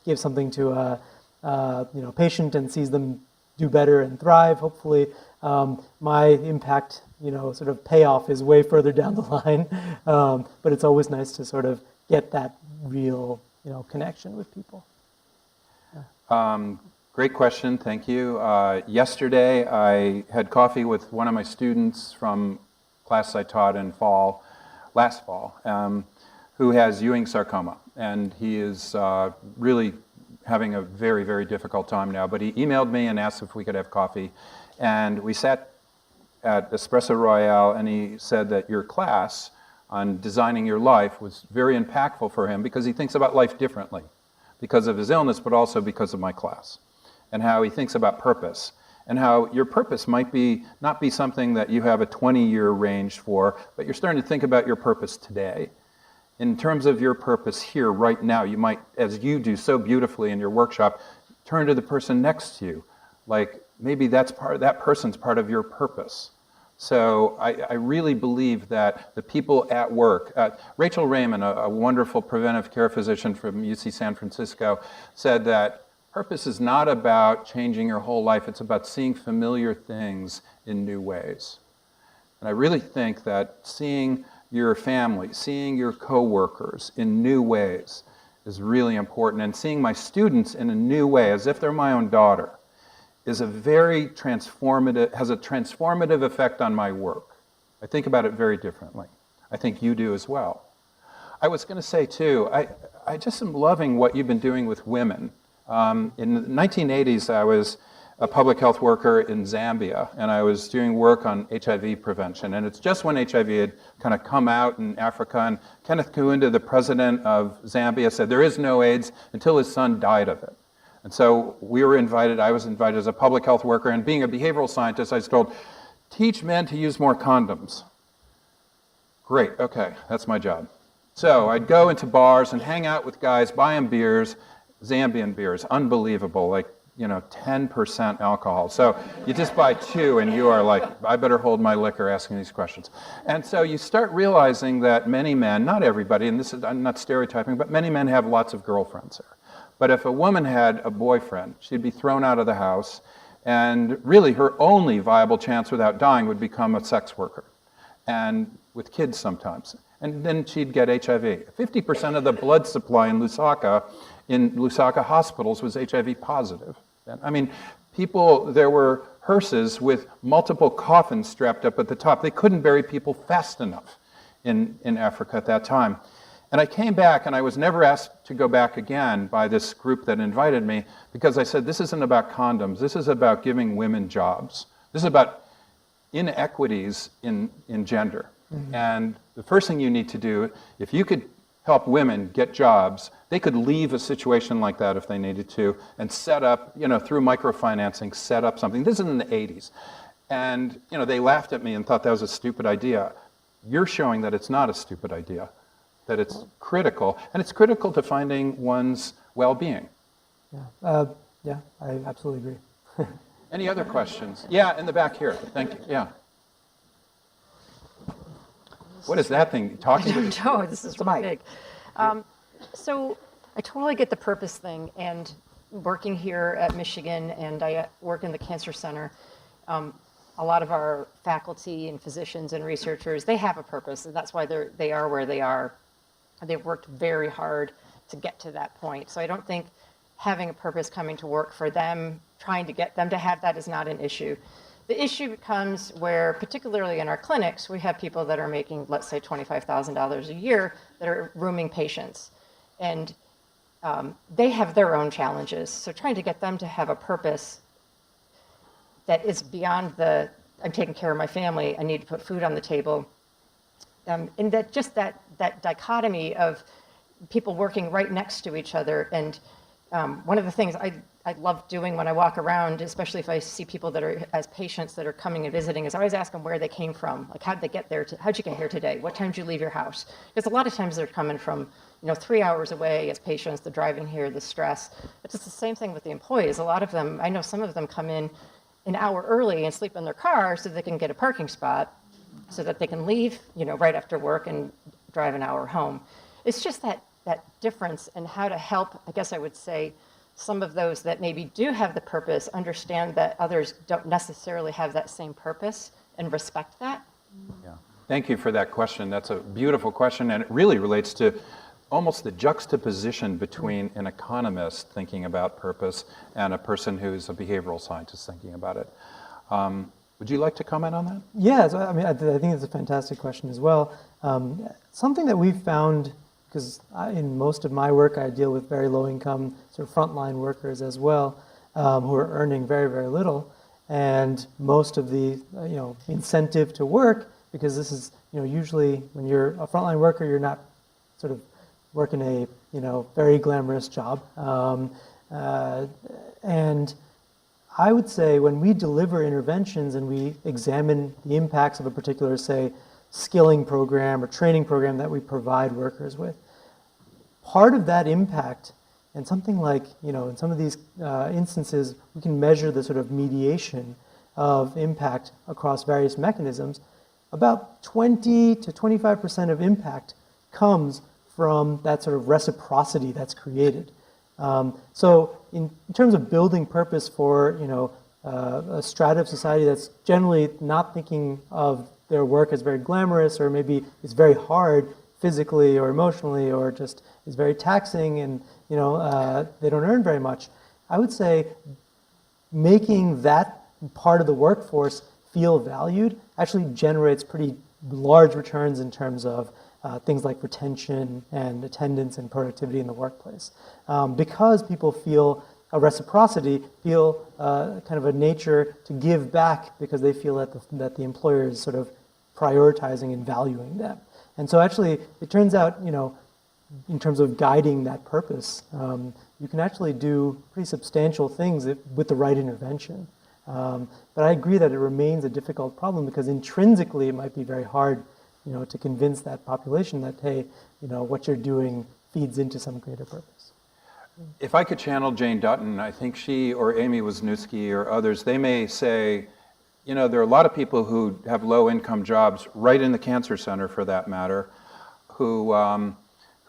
gives something to a patient and sees them do better and thrive. Hopefully, my impact sort of payoff is way further down the line, but it's always nice to sort of get that real connection with people. Great question, thank you. Yesterday I had coffee with one of my students from class I taught in last fall, who has Ewing sarcoma, and he is really having a very, very difficult time now, but he emailed me and asked if we could have coffee, and we sat at Espresso Royale, and he said that your class on designing your life was very impactful for him because he thinks about life differently because of his illness, but also because of my class and how he thinks about purpose. and how your purpose might not be something that you have a 20-year range for, but you're starting to think about your purpose today. In terms of your purpose here, right now, you might, as you do so beautifully in your workshop, turn to the person next to you. Like, maybe that person's part of your purpose. So I really believe that the people at work, Rachel Raymond, a wonderful preventive care physician from UC San Francisco, said that purpose is not about changing your whole life, it's about seeing familiar things in new ways. And I really think that seeing your family, seeing your coworkers in new ways is really important, and seeing my students in a new way, as if they're my own daughter, is has a transformative effect on my work. I think about it very differently. I think you do as well. I was going to say too, I just am loving what you've been doing with women. In the 1980s, I was a public health worker in Zambia, and I was doing work on HIV prevention. And it's just when HIV had kind of come out in Africa, and Kenneth Kaunda, the president of Zambia, said there is no AIDS until his son died of it. And so I was invited as a public health worker, and being a behavioral scientist, I was told, teach men to use more condoms. Great, okay, that's my job. So I'd go into bars and hang out with guys, buy them beers, Zambian beers, unbelievable, like, 10% alcohol. So you just buy 2 and you are like, I better hold my liquor asking these questions. And so you start realizing that many men, not everybody, and I'm not stereotyping, but many men have lots of girlfriends there. But if a woman had a boyfriend, she'd be thrown out of the house, and really her only viable chance without dying would become a sex worker, and with kids sometimes. And then she'd get HIV. 50% of the blood supply in Lusaka hospitals was HIV positive. I mean, there were hearses with multiple coffins strapped up at the top. They couldn't bury people fast enough in Africa at that time. And I came back, and I was never asked to go back again by this group that invited me, because I said, this isn't about condoms. This is about giving women jobs. This is about inequities in gender. Mm-hmm. And the first thing you need to do, if you could help women get jobs, they could leave a situation like that if they needed to, and set up, through microfinancing, set up something. This is in the 80s. And, they laughed at me and thought that was a stupid idea. You're showing that it's not a stupid idea, that it's critical, and it's critical to finding one's well-being. Yeah, I absolutely agree. Any other questions? Yeah, in the back here. Thank you. Yeah. What is that thing? Talking to the... No, this is really big. So I totally get the purpose thing, and working here at Michigan, and I work in the Cancer Center, a lot of our faculty and physicians and researchers, they have a purpose, and that's why they are where they are. They've worked very hard to get to that point. So I don't think having a purpose coming to work for them, trying to get them to have that, is not an issue. The issue becomes where, particularly in our clinics, we have people that are making, let's say, $25,000 a year that are rooming patients. And they have their own challenges. So trying to get them to have a purpose that is beyond I'm taking care of my family, I need to put food on the table. And that just that dichotomy of people working right next to each other. And one of the things I love doing when I walk around, especially if I see people that are as patients that are coming and visiting, is I always ask them where they came from. Like, how'd they get there? How'd you get here today? What time did you leave your house? Because a lot of times they're coming from 3 hours away as patients, the driving here, the stress. It's just the same thing with the employees. A lot of them, I know some of them come in an hour early and sleep in their car so they can get a parking spot so that they can leave, right after work and drive an hour home. It's just that difference in how to help, I guess I would say, some of those that maybe do have the purpose understand that others don't necessarily have that same purpose and respect that. Yeah. Thank you for that question. That's a beautiful question, and it really relates to almost the juxtaposition between an economist thinking about purpose and a person who's a behavioral scientist thinking about it. Would you like to comment on that? Yeah, so, I think it's a fantastic question as well. Something that we've found, because in most of my work I deal with very low-income sort of frontline workers as well, who are earning very, very little, and most of the incentive to work, because this is usually when you're a frontline worker, you're not sort of working a very glamorous job, and I would say when we deliver interventions and we examine the impacts of a particular, say, skilling program or training program that we provide workers with, part of that impact, and something like, in some of these instances, we can measure the sort of mediation of impact across various mechanisms. About 20 to 25% of impact comes from that sort of reciprocity that's created. So in terms of building purpose for, a strata of society that's generally not thinking of their work as very glamorous, or maybe it's very hard physically or emotionally, or just is very taxing, and they don't earn very much, I would say making that part of the workforce feel valued actually generates pretty large returns in terms of things like retention and attendance and productivity in the workplace. Because people feel a reciprocity, feel kind of a nature to give back because they feel that the employer is sort of prioritizing and valuing them. And so actually, it turns out, in terms of guiding that purpose, you can actually do pretty substantial things with the right intervention. But I agree that it remains a difficult problem because intrinsically it might be very hard, to convince that population that, hey, what you're doing feeds into some greater purpose. If I could channel Jane Dutton, I think she or Amy Wisniewski or others, they may say, there are a lot of people who have low-income jobs right in the cancer center, for that matter, who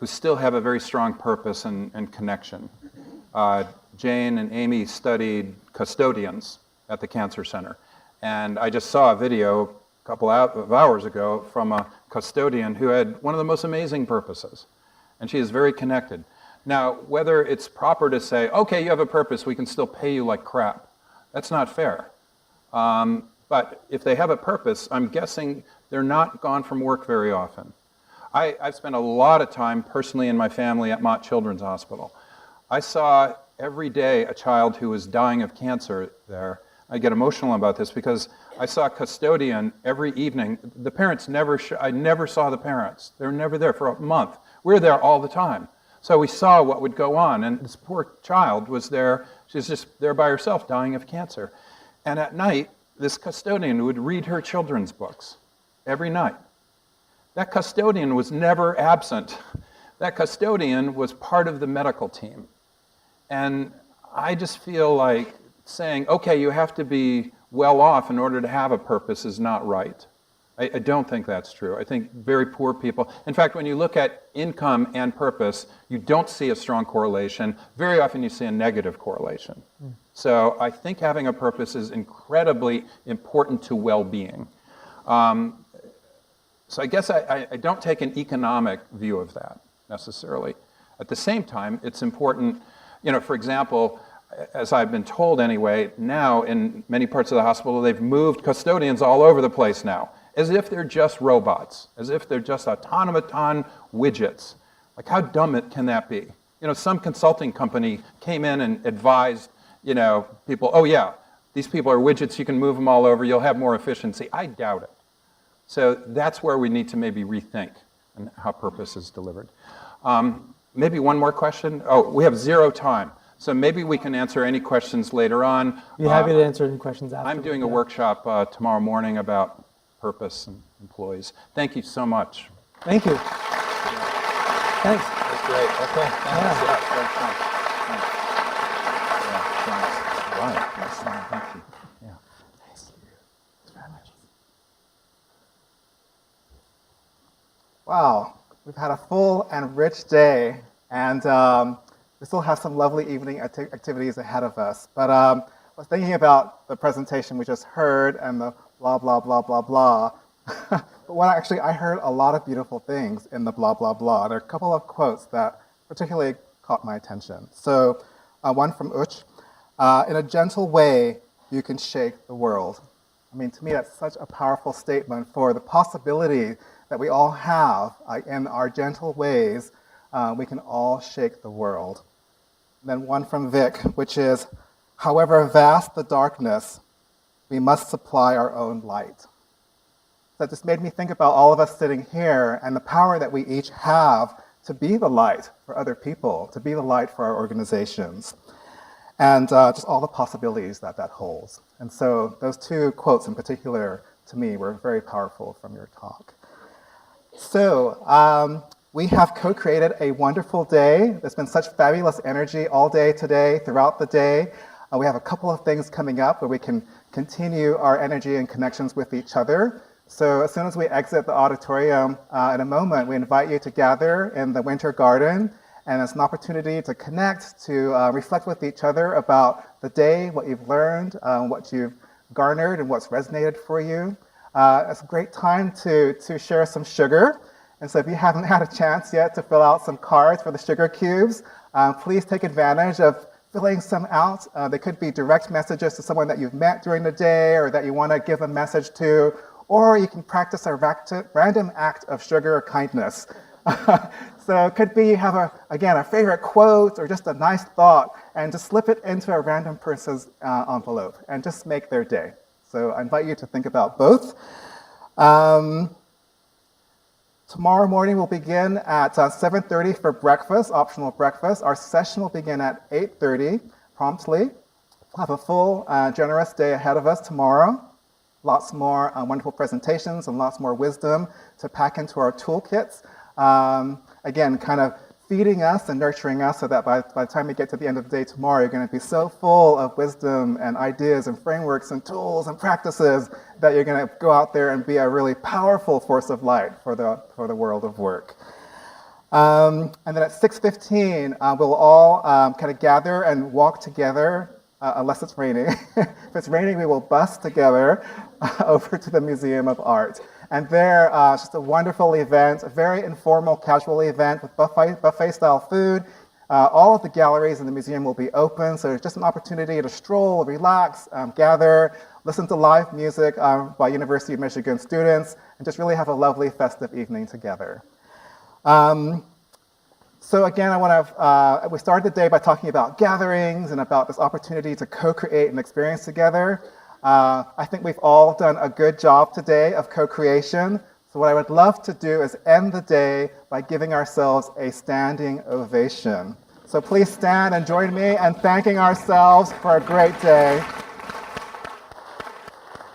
still have a very strong purpose and connection. Jane and Amy studied custodians at the cancer center, and I just saw a video a couple of hours ago from a custodian who had one of the most amazing purposes, and she is very connected. Now, whether it's proper to say, okay, you have a purpose, we can still pay you like crap, that's not fair. But if they have a purpose, I'm guessing they're not gone from work very often. I've spent a lot of time personally in my family at Mott Children's Hospital. I saw every day a child who was dying of cancer there. I get emotional about this because I saw a custodian every evening. The parents I never saw the parents. They were never there for a month. We were there all the time. So we saw what would go on, and this poor child was there. She was just there by herself, dying of cancer. And at night, this custodian would read her children's books every night. That custodian was never absent. That custodian was part of the medical team. And I just feel like saying, okay, you have to be well off in order to have a purpose is not right. I don't think that's true. I think very poor people, in fact, when you look at income and purpose, you don't see a strong correlation. Very often you see a negative correlation. So I think having a purpose is incredibly important to well-being. So I guess I don't take an economic view of that necessarily. At the same time, it's important, for example, as I've been told anyway, now in many parts of the hospital, they've moved custodians all over the place now, as if they're just robots, as if they're just automaton widgets. Like, how dumb can that be? Some consulting company came in and advised, people, oh yeah, these people are widgets, you can move them all over, you'll have more efficiency. I doubt it. So that's where we need to maybe rethink and how purpose is delivered. Maybe one more question. Oh, we have 0 time. So maybe we can answer any questions later on. Be happy to answer any questions after. I'm doing a workshop tomorrow morning about purpose and employees. Thank you so much. Thank you. Thanks. That's great. Okay. Thanks. Yeah. Very fun. Thanks. Yeah, thanks. Right. Excellent. Thank you. Yeah. Thanks very much. Wow, we've had a full and rich day, and we still have some lovely evening activities ahead of us. But I was thinking about the presentation we just heard and the blah, blah, blah, blah, blah. But I heard a lot of beautiful things in the blah, blah, blah. There are a couple of quotes that particularly caught my attention. So one from Uch, in a gentle way, you can shake the world. I mean, to me, that's such a powerful statement for the possibility that we all have in our gentle ways, we can all shake the world. And then one from Vic, which is, however vast the darkness, we must supply our own light. That just made me think about all of us sitting here and the power that we each have to be the light for other people, to be the light for our organizations. and just all the possibilities that that holds. And so those two quotes in particular, to me, were very powerful from your talk. So we have co-created a wonderful day. There's been such fabulous energy all day today, throughout the day. We have a couple of things coming up where we can continue our energy and connections with each other. So as soon as we exit the auditorium in a moment, we invite you to gather in the Winter Garden, and it's an opportunity to connect, to reflect with each other about the day, what you've learned, what you've garnered, and what's resonated for you. It's a great time to share some sugar. And so if you haven't had a chance yet to fill out some cards for the sugar cubes, please take advantage of filling some out. They could be direct messages to someone that you've met during the day or that you want to give a message to, or you can practice a random act of sugar kindness. So it could be you have, a favorite quote or just a nice thought, and just slip it into a random person's envelope and just make their day. So I invite you to think about both. Tomorrow morning we'll begin at 7:30 for breakfast, optional breakfast. Our session will begin at 8:30 promptly. We'll have a full, generous day ahead of us tomorrow. Lots more wonderful presentations and lots more wisdom to pack into our toolkits. Again, kind of feeding us and nurturing us so that by the time we get to the end of the day tomorrow, you're going to be so full of wisdom and ideas and frameworks and tools and practices that you're going to go out there and be a really powerful force of light for the world of work. And then at 6:15, we'll all kind of gather and walk together, unless it's raining. If it's raining, we will bus together over to the Museum of Art. And there, it's just a wonderful event, a very informal, casual event with buffet-style food. All of the galleries in the museum will be open, so it's just an opportunity to stroll, relax, gather, listen to live music by University of Michigan students, and just really have a lovely festive evening together. So again, we started the day by talking about gatherings and about this opportunity to co-create an experience together. I think we've all done a good job today of co-creation. So what I would love to do is end the day by giving ourselves a standing ovation. So please stand and join me in thanking ourselves for a great day.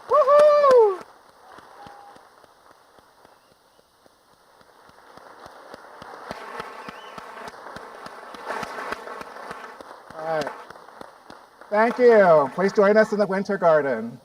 Woohoo! All right. Thank you. Please join us in the Winter Garden.